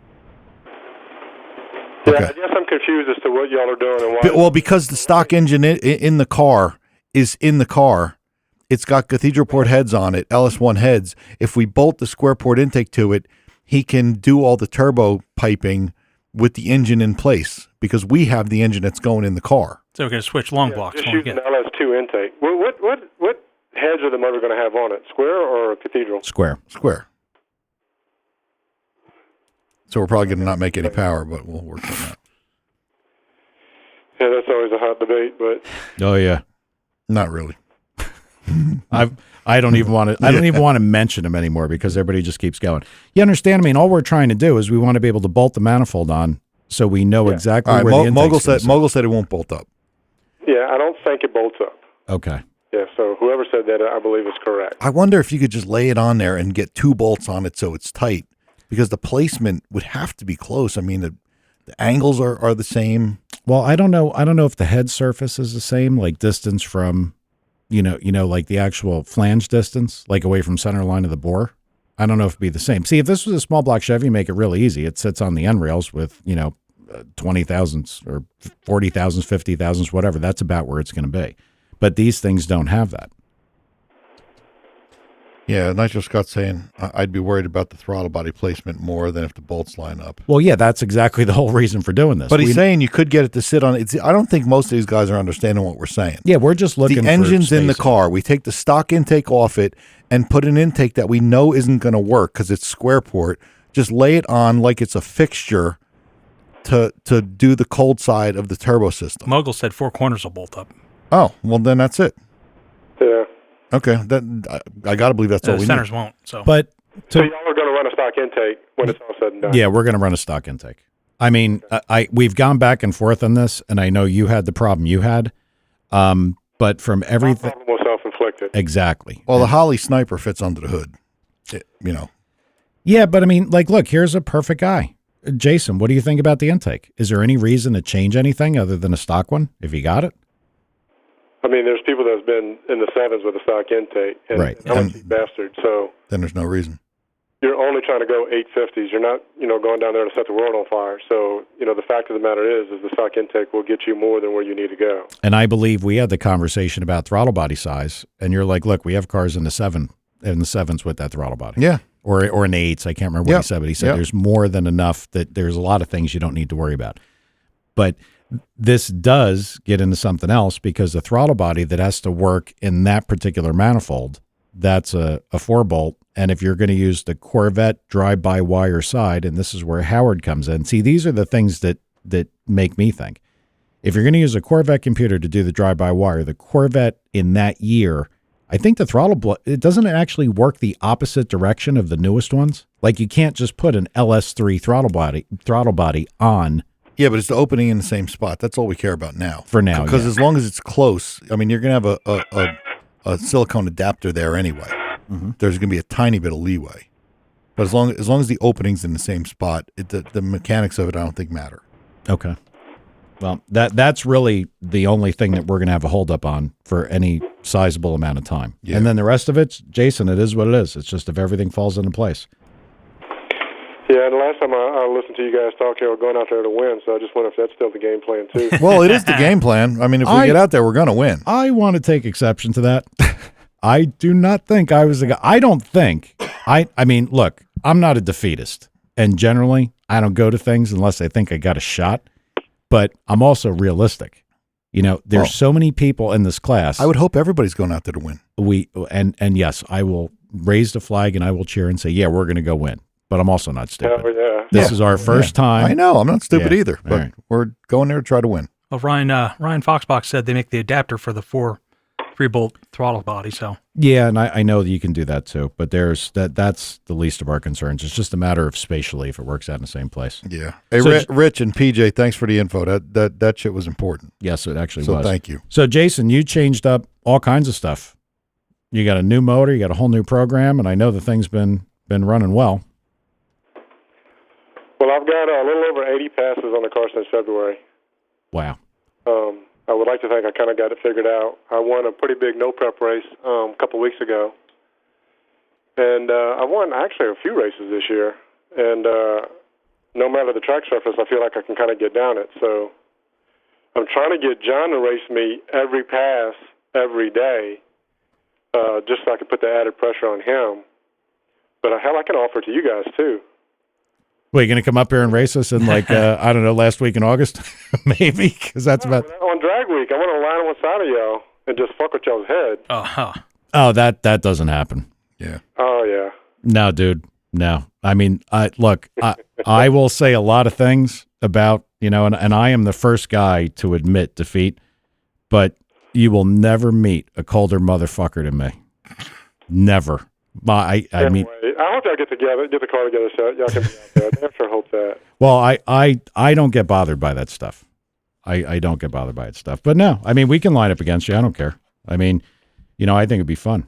[SPEAKER 5] Yeah, I guess I'm confused as to what y'all are doing and why.
[SPEAKER 2] Well, because the stock engine in the car is in the car. It's got cathedral port heads on it, LS1 heads. If we bolt the square port intake to it, he can do all the turbo piping with the engine in place because we have the engine that's going in the car.
[SPEAKER 3] So we're going to switch long blocks.
[SPEAKER 5] Just use an LS2 intake. What heads are the motor going to have on it? Square or cathedral?
[SPEAKER 1] Square.
[SPEAKER 2] So we're probably going to not make any power, but we'll work on that.
[SPEAKER 5] Yeah, that's always a hot debate, but
[SPEAKER 1] Oh yeah.
[SPEAKER 2] Not really.
[SPEAKER 1] I don't even want to mention them anymore because everybody just keeps going. You understand? I mean, all we're trying to do is we want to be able to bolt the manifold on so we know exactly
[SPEAKER 2] all right,
[SPEAKER 1] where the intake's
[SPEAKER 2] Mogul said it won't bolt up.
[SPEAKER 5] yeah, I don't think it bolts up.
[SPEAKER 1] Okay.
[SPEAKER 5] Yeah, so whoever said that, I believe is correct.
[SPEAKER 2] I wonder if you could just lay it on there and get 2 bolts on it so it's tight, because the placement would have to be close. I mean, the angles are the same.
[SPEAKER 1] Well, I don't know if the head surface is the same, like distance from, like the actual flange distance, like away from center line of the bore. I don't know if it'd be the same. See, if this was a small block Chevy, make it really easy. It sits on the end rails with, 20,000s or 40,000s, 50,000s, whatever. That's about where it's going to be. But these things don't have that.
[SPEAKER 2] Yeah, Nitro Scott's saying I'd be worried about the throttle body placement more than if the bolts line up.
[SPEAKER 1] Well, yeah, that's exactly the whole reason for doing this.
[SPEAKER 2] But he's saying you could get it to sit on it. I don't think most of these guys are understanding what we're saying.
[SPEAKER 1] Yeah, we're just looking for
[SPEAKER 2] the engine's in the
[SPEAKER 1] spacing.
[SPEAKER 2] car. We take the stock intake off it and put an intake that we know isn't going to work because it's square port. Just lay it on like it's a fixture to do the cold side of the turbo system.
[SPEAKER 3] Mogul said 4 corners will bolt up.
[SPEAKER 2] Oh, well then that's it.
[SPEAKER 5] Yeah.
[SPEAKER 2] Okay, I got to believe that's all
[SPEAKER 3] The
[SPEAKER 2] we
[SPEAKER 3] centers
[SPEAKER 2] need.
[SPEAKER 3] won't. So,
[SPEAKER 1] But
[SPEAKER 5] So y'all are going to run a stock intake when it's all said and done.
[SPEAKER 1] yeah, we're going to run a stock intake. I mean, we've gone back and forth on this, and I know you had the problem you had. But from everything,
[SPEAKER 5] My problem was self-inflicted.
[SPEAKER 1] exactly.
[SPEAKER 2] Well, the Holly Sniper fits under the hood.
[SPEAKER 1] Yeah, but I mean, like, look, here's a perfect guy. Jason, what do you think about the intake? Is there any reason to change anything other than a stock one if you got it?
[SPEAKER 5] I mean, there's people that's been in the 7s with a stock intake. And
[SPEAKER 1] Right.
[SPEAKER 5] I'm a cheap bastard. So
[SPEAKER 2] Then there's no reason.
[SPEAKER 5] you're only trying to go 850s. You're not, going down there to set the world on fire. So, the fact of the matter is the stock intake will get you more than where you need to go.
[SPEAKER 1] And I believe we had the conversation about throttle body size, and you're like, look, we have cars in the 7s with that throttle body.
[SPEAKER 2] Yeah.
[SPEAKER 1] Or in the 8s. I can't remember what he said, but he said there's more than enough that there's a lot of things you don't need to worry about. But this does get into something else because the throttle body that has to work in that particular manifold, that's a 4-bolt. And if you're going to use the Corvette drive-by-wire side, and this is where Howard comes in. See, these are the things that make me think. If you're going to use a Corvette computer to do the drive-by-wire, the Corvette in that year, I think the throttle, it doesn't actually work the opposite direction of the newest ones. Like you can't just put an LS3 throttle body on.
[SPEAKER 2] Yeah, but it's the opening in the same spot. That's all we care about now.
[SPEAKER 1] For now,
[SPEAKER 2] because as long as it's close, I mean, you're going to have a silicone adapter there anyway. Mm-hmm. There's going to be a tiny bit of leeway, but as long as the opening's in the same spot, the mechanics of it I don't think matter.
[SPEAKER 1] Okay. Well, that's really the only thing that we're going to have a holdup on for any sizable amount of time. Yeah. And then the rest of it's, Jason, it is what it is. It's just if everything falls into place.
[SPEAKER 5] Yeah, and the last time I listened to you guys talk, you were going out there to win, so I just wonder if that's still the game plan, too.
[SPEAKER 2] Well, it is the game plan. I mean, if we get out there, we're going to win.
[SPEAKER 1] I want to take exception to that. I do not think I was the guy. I don't think. I mean, look, I'm not a defeatist. And generally, I don't go to things unless I think I got a shot. But I'm also realistic. There's so many people in this class.
[SPEAKER 2] I would hope everybody's going out there to win.
[SPEAKER 1] And yes, I will raise the flag and I will cheer and say, yeah, we're going to go win. But I'm also not stupid.
[SPEAKER 5] Oh, yeah.
[SPEAKER 1] This is our first time.
[SPEAKER 2] I know. I'm not stupid either. But we're going there to try to win.
[SPEAKER 3] Well, Ryan Foxbox said they make the adapter for the 3-bolt throttle body. So
[SPEAKER 1] yeah, and I know that you can do that too. But that's the least of our concerns. It's just a matter of spatially if it works out in the same place.
[SPEAKER 2] Yeah. Hey, Rich and PJ, thanks for the info. That shit was important.
[SPEAKER 1] Yes, it actually
[SPEAKER 2] was.
[SPEAKER 1] So
[SPEAKER 2] thank you.
[SPEAKER 1] So Jason, you changed up all kinds of stuff. You got a new motor. You got a whole new program, and I know the thing's been running well.
[SPEAKER 5] Well, I've got a little over 80 passes on the car since February.
[SPEAKER 1] Wow.
[SPEAKER 5] I would like to think I kind of got it figured out. I won a pretty big no prep race a couple weeks ago. And I won actually a few races this year. And no matter the track surface, I feel like I can kind of get down it. So I'm trying to get John to race me every pass, every day, just so I can put the added pressure on him. But hell, I can offer to you guys, too.
[SPEAKER 1] Well, you going to come up here and race us in like, I don't know, last week in August? Maybe, because that's about...
[SPEAKER 5] On DragWeek, I want to line on one side of y'all and just fuck with y'all's head.
[SPEAKER 1] Oh, that doesn't happen.
[SPEAKER 2] Yeah.
[SPEAKER 5] Oh, yeah.
[SPEAKER 1] No, dude. No. I mean, look, I will say a lot of things about, and I am the first guy to admit defeat, but you will never meet a colder motherfucker than me. Never. I mean...
[SPEAKER 5] I hope y'all get the car together so y'all can be out there. I sure hope that.
[SPEAKER 1] Well, I don't get bothered by that stuff. I don't get bothered by that stuff. But no, I mean, we can line up against you. I don't care. I mean, I think it'd be fun.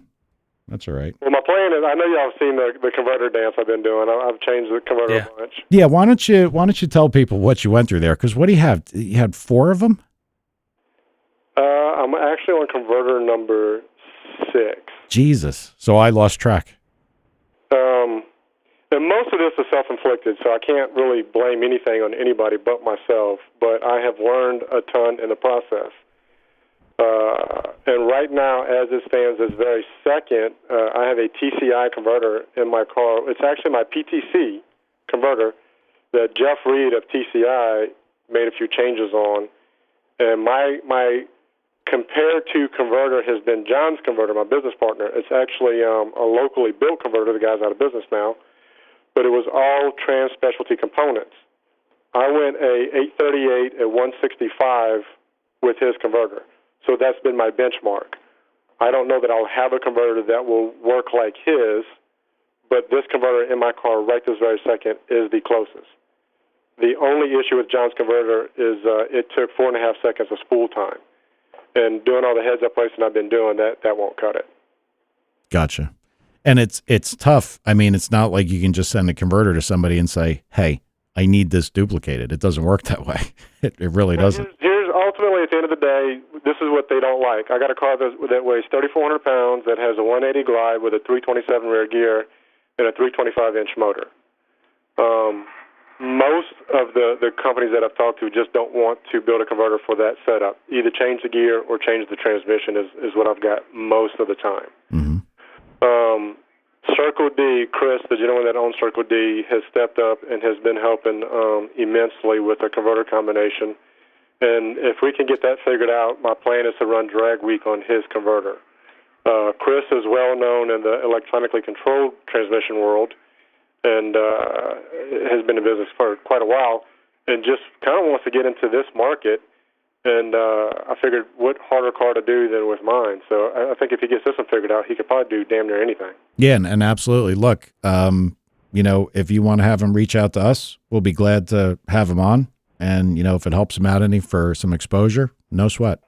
[SPEAKER 1] That's all right.
[SPEAKER 5] Well, my plan is, I know y'all have seen the converter dance I've been doing. I've changed the converter a bunch.
[SPEAKER 1] Yeah, why don't you tell people what you went through there? Because what do you have? You had 4 of them?
[SPEAKER 5] I'm actually on converter number 6.
[SPEAKER 1] Jesus. So I lost track.
[SPEAKER 5] And most of this is self-inflicted, so I can't really blame anything on anybody but myself. But I have learned a ton in the process. And right now, as it stands this very second, I have a TCI converter in my car. It's actually my PTC converter that Jeff Reed of TCI made a few changes on. And my compared-to converter has been John's converter, my business partner. It's actually a locally built converter. The guy's out of business now. But it was all trans specialty components. I went a 838 at 165 with his converter. So that's been my benchmark. I don't know that I'll have a converter that will work like his, but this converter in my car right this very second is the closest. The only issue with John's converter is it took 4.5 seconds of spool time. And doing all the heads-up racing I've been doing, that won't cut it.
[SPEAKER 1] Gotcha. And it's tough. I mean, it's not like you can just send a converter to somebody and say, hey, I need this duplicated. It doesn't work that way. It really doesn't.
[SPEAKER 5] Here's ultimately, at the end of the day, this is what they don't like. I got a car that weighs 3,400 pounds, that has a 180 glide with a 327 rear gear and a 325-inch motor. Most of the companies that I've talked to just don't want to build a converter for that setup. Either change the gear or change the transmission is what I've got most of the time.
[SPEAKER 1] Mm-hmm.
[SPEAKER 5] Circle D, Chris, the gentleman that owns Circle D, has stepped up and has been helping immensely with a converter combination. And if we can get that figured out, my plan is to run DragWeek on his converter. Chris is well known in the electronically controlled transmission world, and has been in business for quite a while, and just kind of wants to get into this market. And I figured, what harder car to do than with mine? So I think if he gets this one figured out, he could probably do damn near anything.
[SPEAKER 1] Yeah, and absolutely. Look, if you want to have him reach out to us, we'll be glad to have him on. And, if it helps him out any for some exposure, no sweat.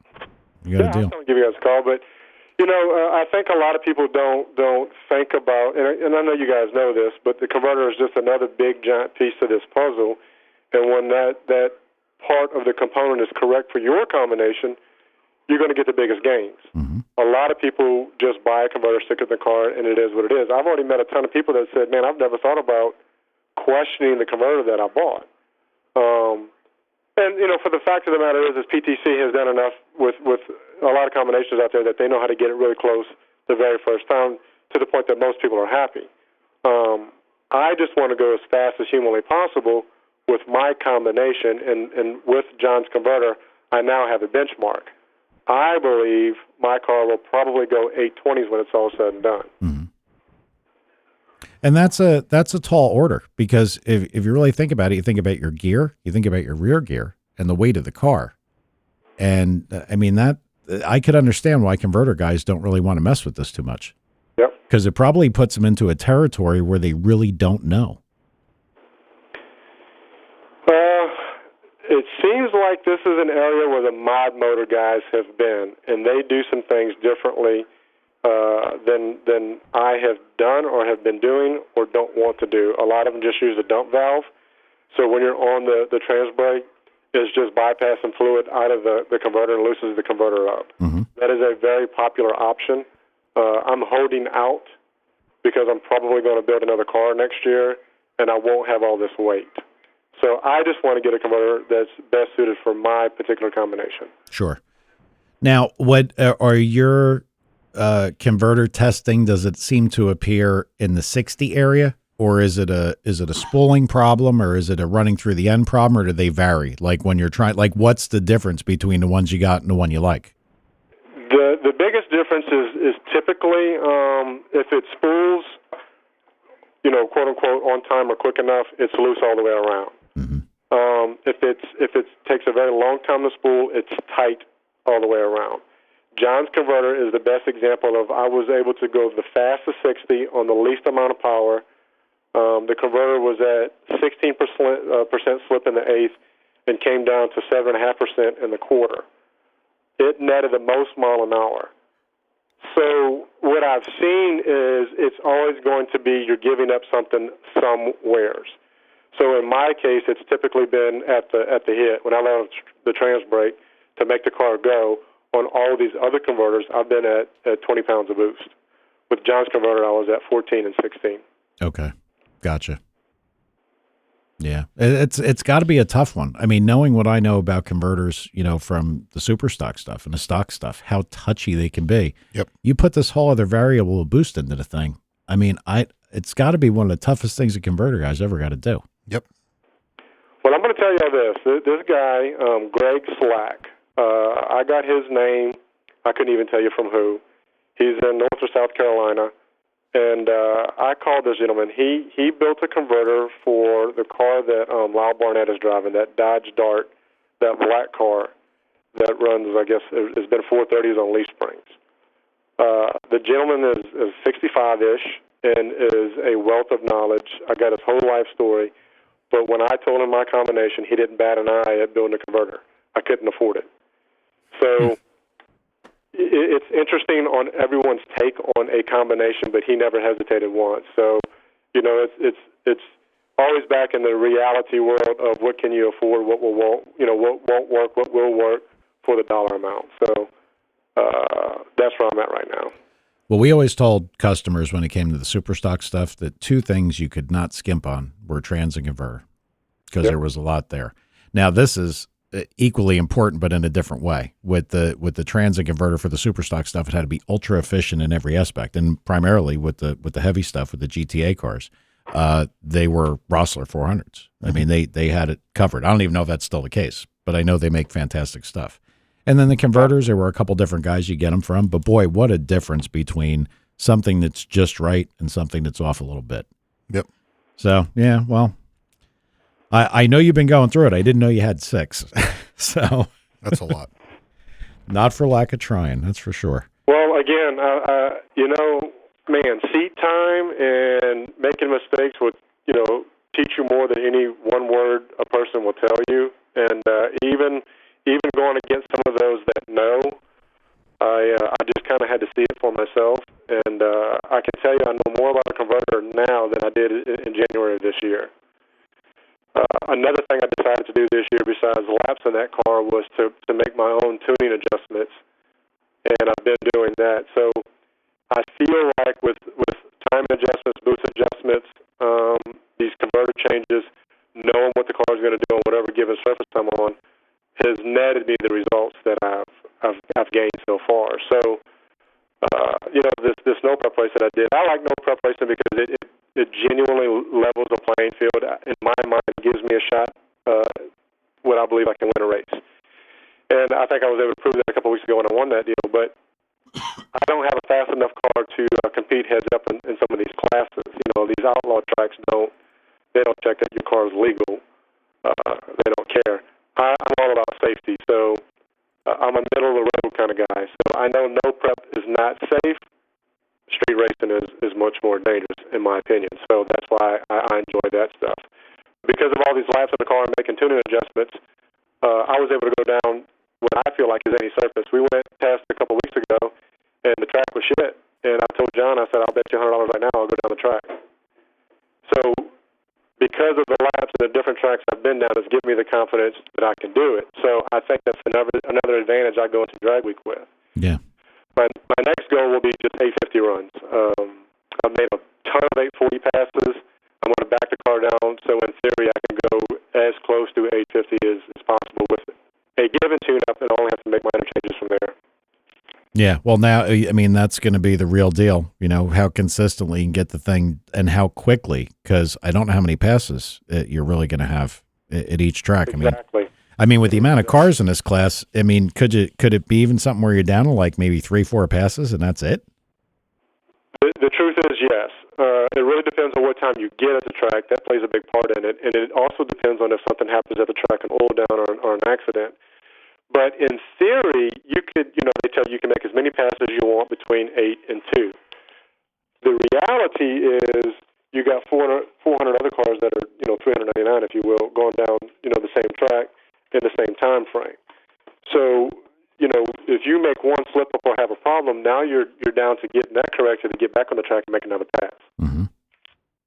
[SPEAKER 1] You got a deal.
[SPEAKER 5] I'm going to give you guys a call, but I think a lot of people don't think about, and I know you guys know this, but the converter is just another big giant piece of this puzzle. And when that part of the component is correct for your combination, you're going to get the biggest gains.
[SPEAKER 1] Mm-hmm.
[SPEAKER 5] A lot of people just buy a converter, stick it in the car, and it is what it is. I've already met a ton of people that said, man, I've never thought about questioning the converter that I bought. And, for the fact of the matter is PTC has done enough with a lot of combinations out there that they know how to get it really close the very first time, to the point that most people are happy. I just want to go as fast as humanly possible with my combination, and with John's converter, I now have a benchmark. I believe my car will probably go 820s when it's all said and done.
[SPEAKER 1] Mm-hmm. And that's a tall order, because if you really think about it, you think about your gear, you think about your rear gear, and the weight of the car. And I could understand why converter guys don't really want to mess with this too much.
[SPEAKER 5] Yep.
[SPEAKER 1] Because it probably puts them into a territory where they really don't know.
[SPEAKER 5] It seems like this is an area where the mod motor guys have been, and they do some things differently than I have done or have been doing or don't want to do. A lot of them just use a dump valve. So when you're on the trans brake, it's just bypassing fluid out of the converter and loosens the converter up.
[SPEAKER 1] Mm-hmm.
[SPEAKER 5] That is a very popular option. I'm holding out because I'm probably going to build another car next year, and I won't have all this weight. So I just want to get a converter that's best suited for my particular combination.
[SPEAKER 1] Sure. Now, what are your converter testing? Does it seem to appear in the 60 area, or is it a spooling problem, or is it a running through the end problem, or do they vary? Like when you're trying, what's the difference between the ones you got and the one you like?
[SPEAKER 5] The biggest difference is typically if it spools, quote unquote on time or quick enough, it's loose all the way around.
[SPEAKER 1] Mm-hmm.
[SPEAKER 5] If it takes a very long time to spool, it's tight all the way around. John's converter is the best example of I was able to go the fastest 60 on the least amount of power. The converter was at 16% slip in the eighth and came down to 7.5% in the quarter. It netted the most mile an hour. So what I've seen is it's always going to be you're giving up something somewheres. So in my case, it's typically been at the hit. When I let the trans brake to make the car go, on all of these other converters, I've been at 20 pounds of boost. With John's converter, I was at 14 and 16.
[SPEAKER 1] Okay. Gotcha. Yeah. It's got to be a tough one. I mean, knowing what I know about converters, from the super stock stuff and the stock stuff, how touchy they can be.
[SPEAKER 2] Yep.
[SPEAKER 1] You put this whole other variable of boost into the thing. I mean, it's got to be one of the toughest things a converter guy's ever got to do.
[SPEAKER 2] Yep.
[SPEAKER 5] Well, I'm going to tell you all this. This guy, Greg Slack, I got his name. I couldn't even tell you from who. He's in North or South Carolina. And I called this gentleman. He built a converter for the car that Lyle Barnett is driving, that Dodge Dart, that black car that runs, I guess, has been 430s on leaf springs. The gentleman is 65-ish and is a wealth of knowledge. I got his whole life story. But when I told him my combination, he didn't bat an eye at building a converter. I couldn't afford it. So it's interesting on everyone's take on a combination, but he never hesitated once. So, it's always back in the reality world of what can you afford, what won't work, what will work for the dollar amount. So that's where I'm at right now.
[SPEAKER 1] Well, we always told customers when it came to the super stock stuff that two things you could not skimp on were trans and converter, because there was a lot there. Now, this is equally important, but in a different way. With the trans and converter for the super stock stuff, it had to be ultra efficient in every aspect, and primarily with the heavy stuff with the GTA cars. They were Rossler 400s. I mean, they had it covered. I don't even know if that's still the case, but I know they make fantastic stuff. And then the converters, there were a couple different guys you get them from, but boy, what a difference between something that's just right and something that's off a little bit.
[SPEAKER 2] Yep.
[SPEAKER 1] So, yeah, well, I know you've been going through it. I didn't know you had 6. So
[SPEAKER 2] that's a lot.
[SPEAKER 1] Not for lack of trying, that's for sure.
[SPEAKER 5] Well, again, seat time and making mistakes would, teach you more than any one word a person will tell you. And even going against some of those that know, I just kind of had to see it for myself. And I can tell you I know more about a converter now than I did in January of this year. Another thing I decided to do this year besides laps in that car was to make my own tuning adjustments, and I've been doing that. So I feel like with time adjustments, boost adjustments, these converter changes, knowing what the car is going to do on whatever given surface I'm on, has netted me the results that I've gained so far. So, this no prep race that I did, I like no prep racing because it genuinely levels the playing field. In my mind, it gives me a shot when I believe I can win a race. And I think I was able to prove that a couple weeks ago when I won that deal. But I don't have a fast enough car to compete heads up in some of these classes. These outlaw tracks don't check that your car is legal. They don't care. I'm all about safety, so I'm a middle-of-the-road kind of guy. So I know no prep is not safe. Street racing is much more dangerous, in my opinion. So that's why I enjoy that stuff. Because of all these laps in the car and making tuning adjustments, I was able to go down what I feel like is any surface. We went test a couple weeks ago, and the track was shit. And I told John, I said, I'll bet you $100 right now I'll go down the track. So because of the laps and the different tracks I've been down, it's given me the confidence that I can do it. So I think that's another advantage I go into DragWeek with.
[SPEAKER 1] Yeah.
[SPEAKER 5] My next goal will be just 850 runs. I've made a ton of 840 passes. I'm going to back the car down, so in theory I can go as close to 850 as possible with a given tune-up, and I only have to make minor changes from there.
[SPEAKER 1] Yeah, well, now, I mean, that's going to be the real deal, how consistently you can get the thing and how quickly, because I don't know how many passes you're really going to have at each track.
[SPEAKER 5] Exactly.
[SPEAKER 1] I mean, with the amount of cars in this class, could it be even something where you're down to like maybe 3-4 passes and that's it?
[SPEAKER 5] The truth is, yes. It really depends on what time you get at the track. That plays a big part in it. And it also depends on if something happens at the track, an oil down or an accident. But in theory, you could, they tell you can make as many passes as you want between 8 and 2. The reality is you got 400 other cars that are, 399, if you will, going down, the same track in the same time frame. So, if you make one slip up or have a problem, now you're down to getting that corrected to get back on the track and make another pass.
[SPEAKER 1] Mm-hmm.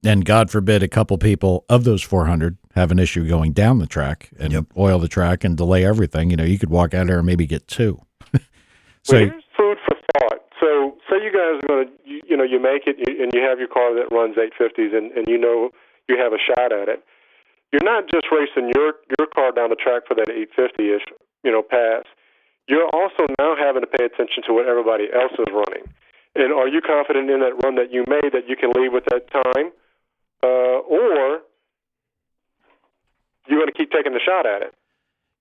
[SPEAKER 1] And God forbid a couple people of those 400 have an issue going down the track and oil the track and delay everything. You could walk out there and maybe get 2.
[SPEAKER 5] So here's food for thought. So say you guys are going to, you make it and you have your car that runs 850s and you have a shot at it. You're not just racing your car down the track for that 850-ish, pass. You're also now having to pay attention to what everybody else is running. And are you confident in that run that you made that you can leave with that time? Or you're going to keep taking the shot at it?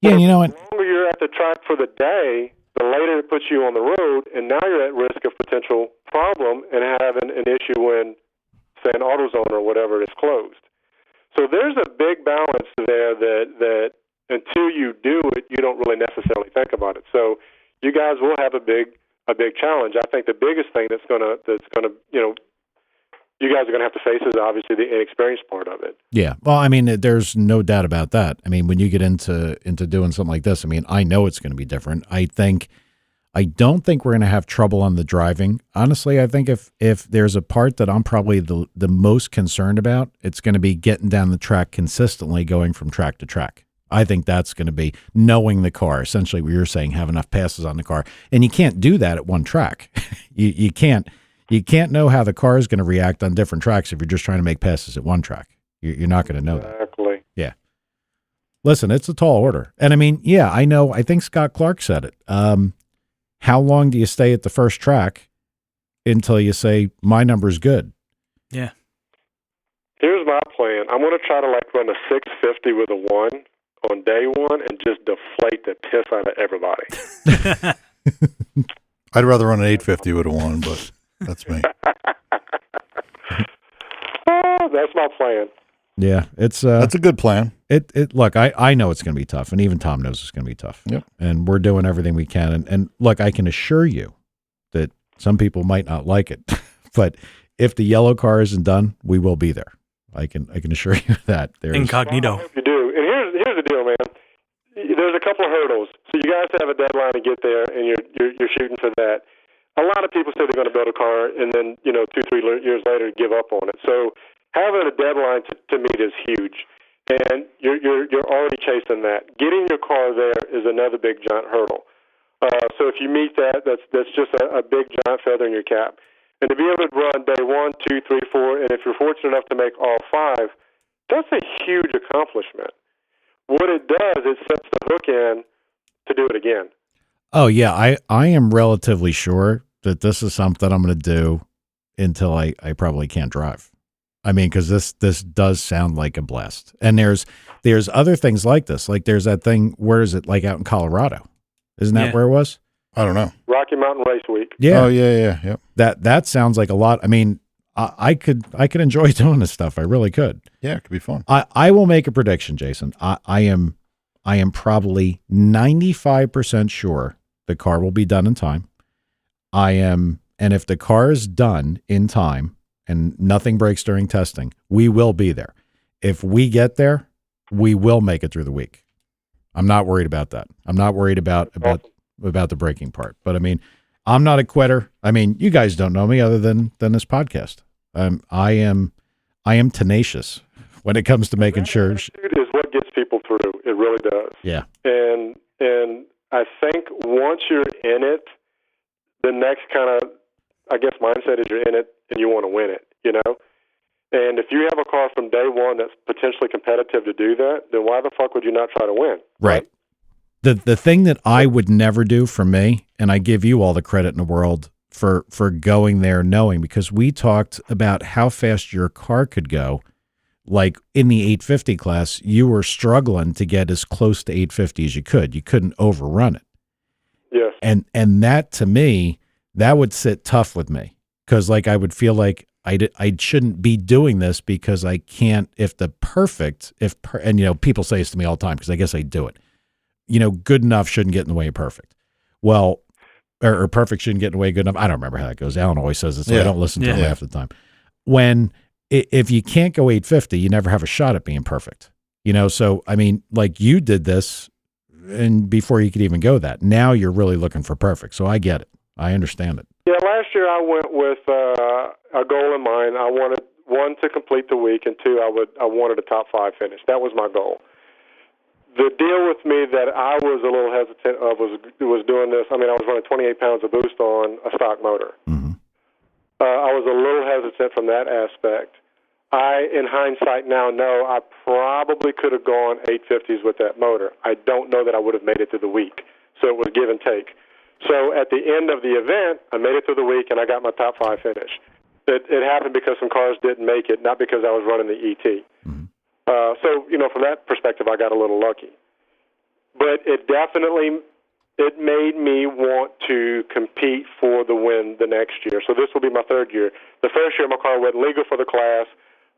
[SPEAKER 1] Yeah,
[SPEAKER 5] The longer you're at the track for the day, the the later it puts you on the road, and now you're at risk of potential problem and having an issue when, say, an AutoZone or whatever is closed. So there's a big balance there that until you do it, you don't really necessarily think about it. So you guys will have a big challenge. I think the biggest thing that's gonna you guys are gonna have to face is obviously the inexperienced part of it.
[SPEAKER 1] Yeah. Well, I mean, there's no doubt about that. I mean, when you get into doing something like this, I mean, I know it's going to be different. I don't think we're going to have trouble on the driving. Honestly, I think if there's a part that I'm probably the most concerned about, it's going to be getting down the track consistently, going from track to track. I think that's going to be knowing the car, essentially what you're saying, have enough passes on the car. And you can't do that at one track. You can't know how the car is going to react on different tracks if you're just trying to make passes at one track. You're not going to know that.
[SPEAKER 5] Exactly.
[SPEAKER 1] Yeah. Listen, it's a tall order. And I mean, yeah, I know. I think Scott Clark said it. How long do you stay at the first track until you say, my number's good?
[SPEAKER 3] Yeah.
[SPEAKER 5] Here's my plan. I'm going to try to run a 650 with a 1 on day one and just deflate the piss out of everybody.
[SPEAKER 2] I'd rather run an 850 with a 1, but that's me.
[SPEAKER 5] That's my plan.
[SPEAKER 1] Yeah,
[SPEAKER 2] that's a good plan.
[SPEAKER 1] Look, I know it's going to be tough, and even Tom knows it's going to be tough.
[SPEAKER 2] Yep.
[SPEAKER 1] And we're doing everything we can. And look, I can assure you that some people might not like it, but if the yellow car isn't done, we will be there. I can assure you that.
[SPEAKER 3] Incognito.
[SPEAKER 5] Well, I hope you do. And here's the deal, man. There's a couple of hurdles. So you guys have a deadline to get there, and you're shooting for that. A lot of people say they're going to build a car, and then 2-3 years later give up on it. So having a deadline to meet is huge, and you're already chasing that. Getting your car there is another big giant hurdle. So if you meet that, that's just a big giant feather in your cap. And to be able to run day 1, 2, 3, 4, and if you're fortunate enough to make all 5, that's a huge accomplishment. What it does, it sets the hook in to do it again.
[SPEAKER 1] Oh yeah, I am relatively sure that this is something I'm going to do until I probably can't drive. I mean, because this does sound like a blast. And there's other things like this. Like there's that thing, where is it, like out in Colorado? Isn't that where it was?
[SPEAKER 2] I don't know.
[SPEAKER 5] Rocky Mountain Race Week.
[SPEAKER 1] Yeah.
[SPEAKER 2] Oh, yeah. Yep.
[SPEAKER 1] That sounds like a lot. I mean, I could enjoy doing this stuff. I really could.
[SPEAKER 2] Yeah, it could be fun.
[SPEAKER 1] I will make a prediction, Jason. I am probably 95% sure the car will be done in time. And if the car is done in time and nothing breaks during testing, we will be there. If we get there, we will make it through the week. I'm not worried about that. I'm not worried about the braking part. But I mean, I'm not a quitter. I mean, you guys don't know me other than this podcast. I am tenacious when it comes to making sure.
[SPEAKER 5] Attitude is what gets people through. It really does.
[SPEAKER 1] Yeah.
[SPEAKER 5] And I think once you're in it, the next kind of, I guess, mindset is you're in it and you want to win it, And if you have a car from day one that's potentially competitive to do that, then why the fuck would you not try to win?
[SPEAKER 1] Right. The thing that I would never do for me, and I give you all the credit in the world for going there knowing, because we talked about how fast your car could go. Like in the 850 class, you were struggling to get as close to 850 as you could. You couldn't overrun it.
[SPEAKER 5] Yes.
[SPEAKER 1] And that, to me, that would sit tough with me, because like I would feel like I shouldn't be doing this because I can't. And people say this to me all the time because I guess I do it. Good enough shouldn't get in the way of perfect. Well, or perfect shouldn't get in the way of good enough. I don't remember how that goes. Alan always says it, so I don't listen to him half the time. If you can't go 850, you never have a shot at being perfect. So I mean, like you did this, and before you could even go that, now you're really looking for perfect. So I get it. I understand it.
[SPEAKER 5] Yeah, last year I went with a goal in mind. I wanted, 1, to complete the week, and 2, I wanted a top 5 finish. That was my goal. The deal with me that I was a little hesitant of was doing this. I mean, I was running 28 pounds of boost on a stock motor.
[SPEAKER 1] Mm-hmm.
[SPEAKER 5] I was a little hesitant from that aspect. I, in hindsight now, know I probably could have gone 850s with that motor. I don't know that I would have made it through the week. So it was give and take. So at the end of the event, I made it through the week, and I got my top 5 finish. It happened because some cars didn't make it, not because I was running the ET.
[SPEAKER 1] Mm-hmm.
[SPEAKER 5] So, from that perspective, I got a little lucky. But it definitely it made me want to compete for the win the next year. So this will be my third year. The first year, my car went legal for the class.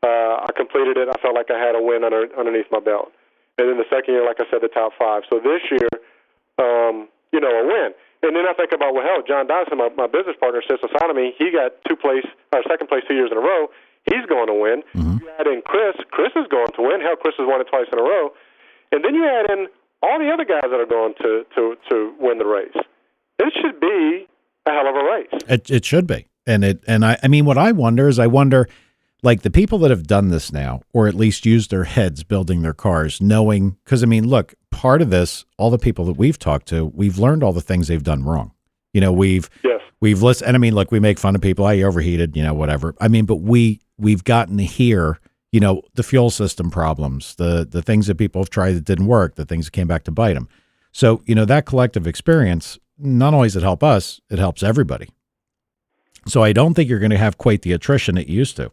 [SPEAKER 5] I completed it. I felt like I had a win underneath my belt. And then the second year, like I said, the top 5. So this year, a win. And then I think about, well, hell, John Dodson, my business partner, sits beside of me. He got second place 2 years in a row. He's going to win.
[SPEAKER 1] Mm-hmm.
[SPEAKER 5] You add in Chris. Chris is going to win. Hell, Chris has won it twice in a row. And then you add in all the other guys that are going to win the race. It should be a hell of a race.
[SPEAKER 1] It should be. And I mean, what I wonder is like the people that have done this now, or at least used their heads building their cars, knowing, because I mean, look, part of this, all the people that we've talked to, we've learned all the things they've done wrong. We've listened, and I mean, look, we make fun of people. I overheated, whatever. I mean, but we've gotten to hear, the fuel system problems, the things that people have tried that didn't work, the things that came back to bite them. So, that collective experience, not only does it help us, it helps everybody. So I don't think you're going to have quite the attrition that you used to.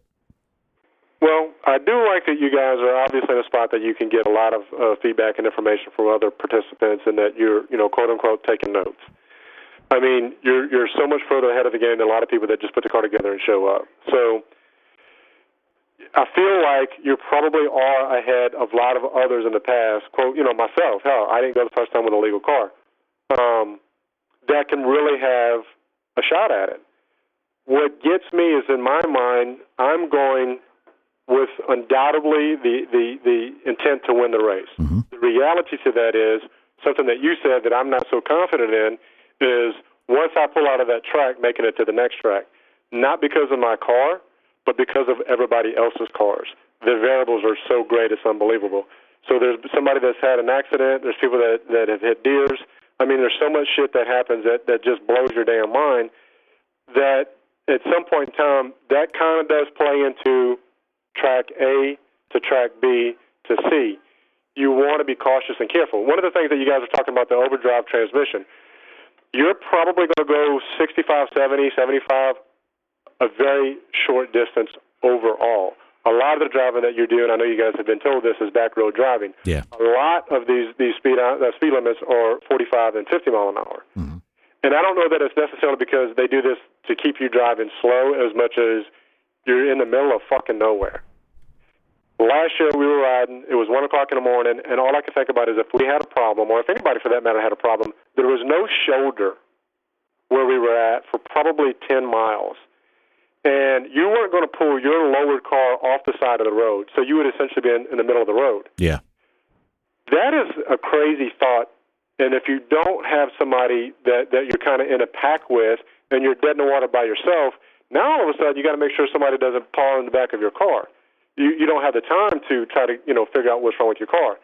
[SPEAKER 5] Well, I do like that you guys are obviously in a spot that you can get a lot of feedback and information from other participants, and that you're, quote unquote, taking notes. I mean, you're so much further ahead of the game than a lot of people that just put the car together and show up. So I feel like you probably are ahead of a lot of others in the past. Quote, myself. Hell, I didn't go the first time with a legal car. That can really have a shot at it. What gets me is, in my mind, I'm going with undoubtedly the intent to win the race.
[SPEAKER 1] Mm-hmm.
[SPEAKER 5] The reality to that is something that you said that I'm not so confident in is once I pull out of that track, making it to the next track, not because of my car, but because of everybody else's cars. The variables are so great, it's unbelievable. So there's somebody that's had an accident, there's people that have hit deers. I mean, there's so much shit that happens that just blows your damn mind, that at some point in time, that kind of does play into track A to track B to C. You want to be cautious and careful. One of the things that you guys are talking about, the overdrive transmission, you're probably going to go 65, 70, 75, a very short distance overall. A lot of the driving that you're doing, I know you guys have been told this, is back road driving.
[SPEAKER 1] Yeah.
[SPEAKER 5] A lot of these speed limits are 45 and 50 mile an hour.
[SPEAKER 1] Mm-hmm.
[SPEAKER 5] And I don't know that it's necessarily because they do this to keep you driving slow as much as you're in the middle of fucking nowhere. Last year we were riding, it was 1 o'clock in the morning, and all I could think about is if we had a problem, or if anybody for that matter had a problem, there was no shoulder where we were at for probably 10 miles. And you weren't going to pull your lowered car off the side of the road, so you would essentially be in the middle of the road.
[SPEAKER 1] Yeah.
[SPEAKER 5] That is a crazy thought. And if you don't have somebody that you're kind of in a pack with, and you're dead in the water by yourself, now all of a sudden you got to make sure somebody doesn't paw in the back of your car. You don't have the time to try to figure out what's wrong with your car.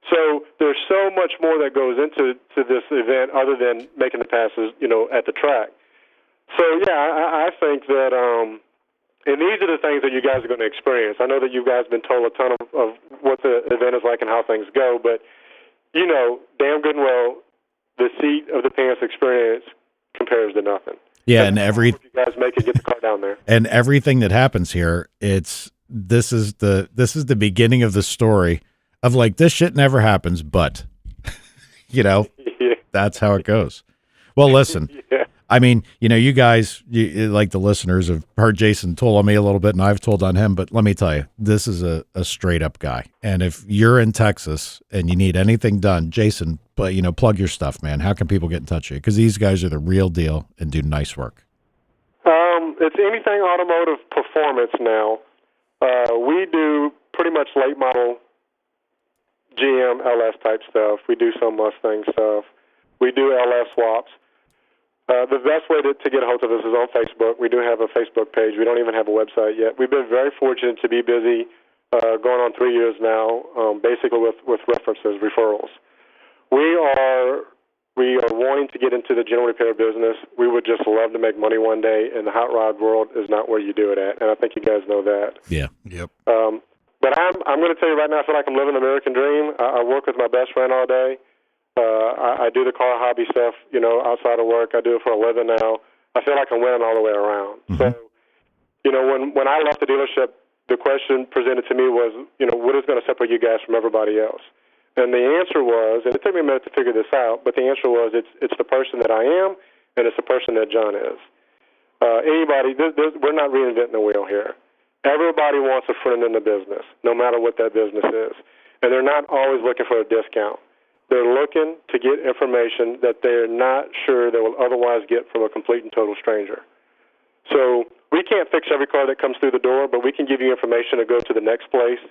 [SPEAKER 5] So there's so much more that goes into this event other than making the passes at the track. So yeah, I think that and these are the things that you guys are going to experience. I know that you guys have been told a ton of what the event is like and how things go, but damn good and well, the seat of the pants experience compares to nothing.
[SPEAKER 1] Yeah, and you
[SPEAKER 5] guys make it, get the car down there.
[SPEAKER 1] And everything that happens here, this is the beginning of the story of like, this shit never happens, but
[SPEAKER 5] Yeah.
[SPEAKER 1] That's how it goes. Well, listen,
[SPEAKER 5] Yeah.
[SPEAKER 1] I mean, you guys, like the listeners have heard Jason told on me a little bit, and I've told on him, but let me tell you, this is a straight up guy. And if you're in Texas and you need anything done, Jason, but plug your stuff, man. How can people get in touch with you? Because these guys are the real deal and do nice work.
[SPEAKER 5] It's anything automotive performance now. We do pretty much late model GM, LS type stuff. We do some Mustang stuff. We do LS swaps. The best way to get a hold of us is on Facebook. We do have a Facebook page. We don't even have a website yet. We've been very fortunate to be busy going on 3 years now, basically with references, referrals. We are wanting to get into the general repair business. We would just love to make money one day, and the hot rod world is not where you do it at, and I think you guys know that.
[SPEAKER 1] Yeah.
[SPEAKER 2] Yep.
[SPEAKER 5] But I'm going to tell you right now, I feel like I'm living the American dream. I work with my best friend all day. I do the car hobby stuff, outside of work. I do it for a living now. I feel like I'm winning all the way around.
[SPEAKER 1] Mm-hmm.
[SPEAKER 5] So, when I left the dealership, the question presented to me was, what is going to separate you guys from everybody else? And the answer was, and it took me a minute to figure this out, but the answer was it's the person that I am, and it's the person that John is. We're not reinventing the wheel here. Everybody wants a friend in the business, no matter what that business is. And they're not always looking for a discount. They're looking to get information that they're not sure they will otherwise get from a complete and total stranger. So we can't fix every car that comes through the door, but we can give you information to go to the next place,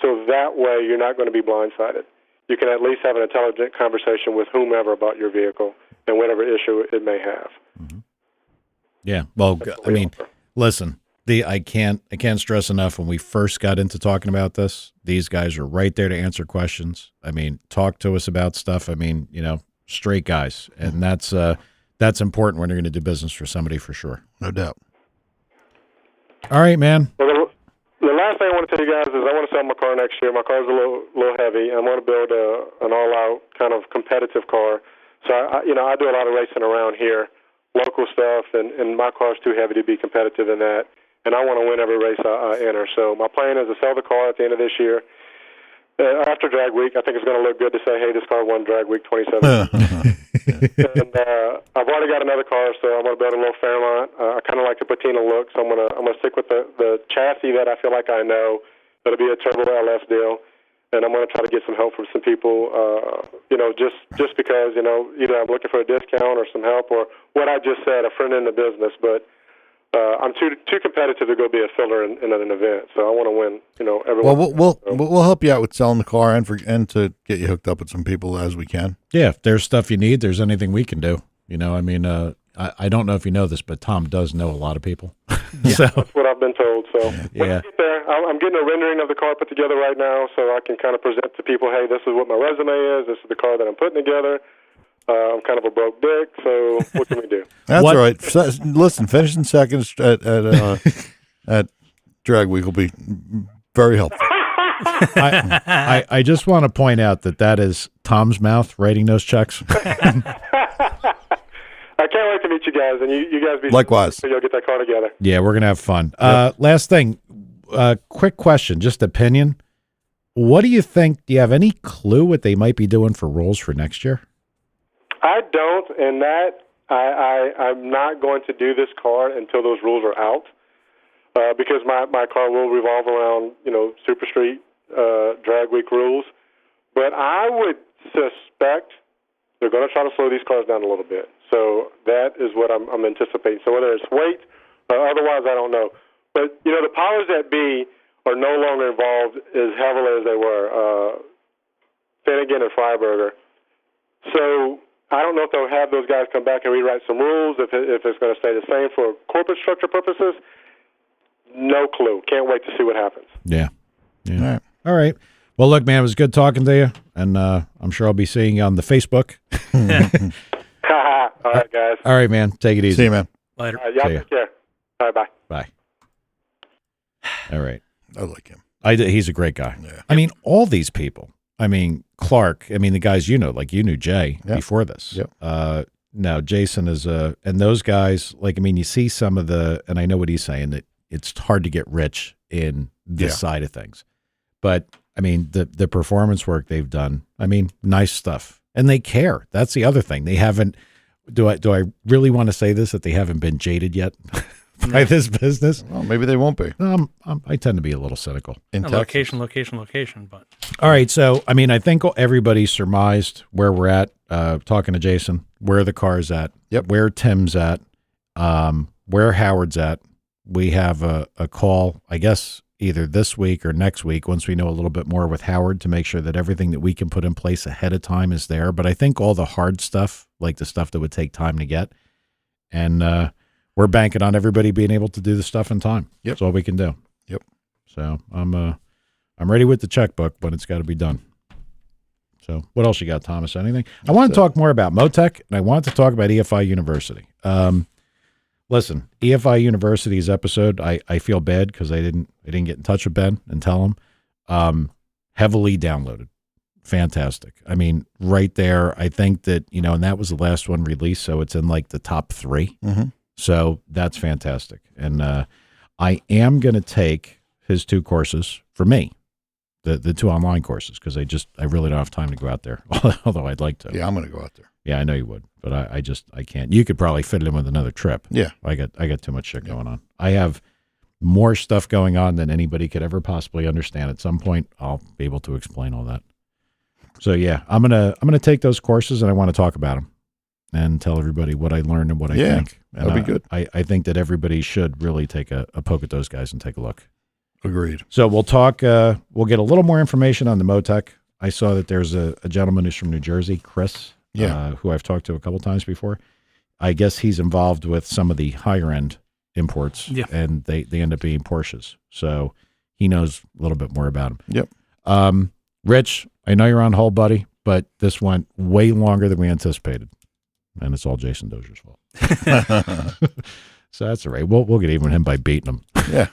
[SPEAKER 5] so that way you're not going to be blindsided. You can at least have an intelligent conversation with whomever about your vehicle and whatever issue it may have.
[SPEAKER 1] Mm-hmm. Yeah. Well, I mean, listen, I can't stress enough, when we first got into talking about this, these guys are right there to answer questions. I mean, talk to us about stuff. I mean, straight guys. And that's important when you're going to do business for somebody, for sure.
[SPEAKER 2] No doubt.
[SPEAKER 1] All right, man.
[SPEAKER 5] Well, the last thing I want to tell you guys is I want to sell my car next year. My car's a little heavy. I'm going to build an all-out kind of competitive car. So, I do a lot of racing around here, local stuff, and my car's too heavy to be competitive in that. And I want to win every race I enter. So my plan is to sell the car at the end of this year. After Drag Week, I think it's going to look good to say, hey, this car won Drag Week 2017. And I've already got another car, so I'm going to build a little Fairmont. I kind of like the patina look, so I'm going to stick with the chassis that I feel like I know. It'll be a turbo LS deal. And I'm going to try to get some help from some people, just because, either I'm looking for a discount or some help, or what I just said, a friend in the business. But I'm too competitive to go be a filler in an event, so I want to win. Everyone.
[SPEAKER 2] Well, we'll help you out with selling the car and to get you hooked up with some people as we can.
[SPEAKER 1] Yeah, if there's stuff you need, there's anything we can do. I don't know if you know this, but Tom does know a lot of people.
[SPEAKER 5] Yeah, so, that's what I've been told. So when
[SPEAKER 1] yeah.
[SPEAKER 5] I get there, I'm getting a rendering of the car put together right now, so I can kind of present to people, hey, this is what my resume is. This is the car that I'm putting together. I'm kind of a broke dick, so what can we do?
[SPEAKER 2] That's all right. Listen, finishing seconds at Drag Week will be very helpful.
[SPEAKER 1] I just want to point out that is Tom's mouth writing those checks.
[SPEAKER 5] I can't wait to meet you guys, and you guys be
[SPEAKER 2] likewise.
[SPEAKER 5] So you'll get that car together.
[SPEAKER 1] Yeah, we're gonna have fun.
[SPEAKER 2] Yep.
[SPEAKER 1] Last thing, quick question, just opinion. What do you think? Do you have any clue what they might be doing for rules for next year?
[SPEAKER 5] I don't, and that I'm not going to do this car until those rules are out, because my car will revolve around Super Street Drag Week rules. But I would suspect they're going to try to slow these cars down a little bit. So that is what I'm anticipating. So whether it's weight or otherwise, I don't know. But the powers that be are no longer involved as heavily as they were. Finnegan and Freiberger. So I don't know if they'll have those guys come back and rewrite some rules, if it's going to stay the same for corporate structure purposes. No clue. Can't wait to see what happens.
[SPEAKER 1] Yeah. All right. Well, look, man, it was good talking to you, and I'm sure I'll be seeing you on the Facebook.
[SPEAKER 5] All right, guys.
[SPEAKER 1] All right, man. Take it easy.
[SPEAKER 2] See you, man.
[SPEAKER 3] Later.
[SPEAKER 5] Y'all take care. All right, bye.
[SPEAKER 1] Bye. All right.
[SPEAKER 2] I like him.
[SPEAKER 1] He's a great guy.
[SPEAKER 2] Yeah.
[SPEAKER 1] I mean, all these people. I mean, Clark. I mean, the guys like you knew Jay before this.
[SPEAKER 2] Yep.
[SPEAKER 1] Now Jason is and those guys. You see some of and I know what he's saying, that it's hard to get rich in this side of things, but I mean the performance work they've done. I mean, nice stuff, and they care. That's the other thing. They haven't. Do I really want to say this, that they haven't been jaded yet by this business?
[SPEAKER 2] Well, maybe they won't be.
[SPEAKER 1] I tend to be a little cynical.
[SPEAKER 3] Location, but
[SPEAKER 1] all right. So, I mean, I think everybody surmised where we're at, talking to Jason, where the car's at, where Tim's at, where Howard's at. We have a call, I guess, either this week or next week, once we know a little bit more with Howard, to make sure that everything that we can put in place ahead of time is there. But I think all the hard stuff, like the stuff that would take time to get, and we're banking on everybody being able to do the stuff in time.
[SPEAKER 2] Yep.
[SPEAKER 1] That's all we can do.
[SPEAKER 2] Yep.
[SPEAKER 1] So I'm ready with the checkbook, but it's got to be done. So what else you got, Thomas? Anything? I want to talk more about Motec, and I want to talk about EFI University. Listen, EFI University's episode, I feel bad because I didn't get in touch with Ben and tell him. Heavily downloaded. Fantastic. I mean, right there, I think that, and that was the last one released, so it's in the top 3.
[SPEAKER 2] Mm-hmm.
[SPEAKER 1] So that's fantastic. And I am going to take his 2 courses for me. the 2 online courses, because I really don't have time to go out there, although I'd like to.
[SPEAKER 2] Yeah, I'm going to go out there.
[SPEAKER 1] Yeah, I know you would, but I can't. You could probably fit it in with another trip.
[SPEAKER 2] Yeah.
[SPEAKER 1] I got too much shit going on. I have more stuff going on than anybody could ever possibly understand. At some point, I'll be able to explain all that. So yeah, I'm gonna take those courses, and I want to talk about them and tell everybody what I learned and what I think. And
[SPEAKER 2] that'd be good.
[SPEAKER 1] I think that everybody should really take a poke at those guys and take a look.
[SPEAKER 2] Agreed.
[SPEAKER 1] So we'll talk. We'll get a little more information on the Motec. I saw that there's a gentleman who's from New Jersey, Chris, who I've talked to a couple times before. I guess he's involved with some of the higher end imports, and they end up being Porsches. So he knows a little bit more about them.
[SPEAKER 2] Yep.
[SPEAKER 1] Rich, I know you're on hold, buddy, but this went way longer than we anticipated, and it's all Jason Doisher's fault. So that's all right. We'll get even with him by beating him.
[SPEAKER 2] Yeah.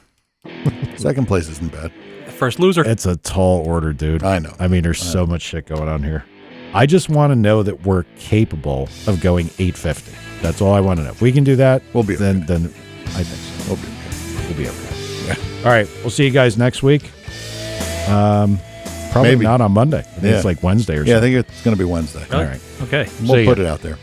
[SPEAKER 2] Second place isn't bad.
[SPEAKER 3] First loser.
[SPEAKER 1] It's a tall order, dude.
[SPEAKER 2] I know.
[SPEAKER 1] I mean, there's so much shit going on here. I just want to know that we're capable of going 850. That's all I want to know. If we can do that,
[SPEAKER 2] we'll be okay.
[SPEAKER 1] Then I think so. We'll be okay.
[SPEAKER 2] Yeah.
[SPEAKER 1] All right. We'll see you guys next week. Probably
[SPEAKER 2] Maybe
[SPEAKER 1] not on Monday. I think it's like Wednesday or something.
[SPEAKER 2] Yeah, I think it's going to be Wednesday.
[SPEAKER 3] Really?
[SPEAKER 1] All right.
[SPEAKER 3] Okay.
[SPEAKER 2] We'll put it out there.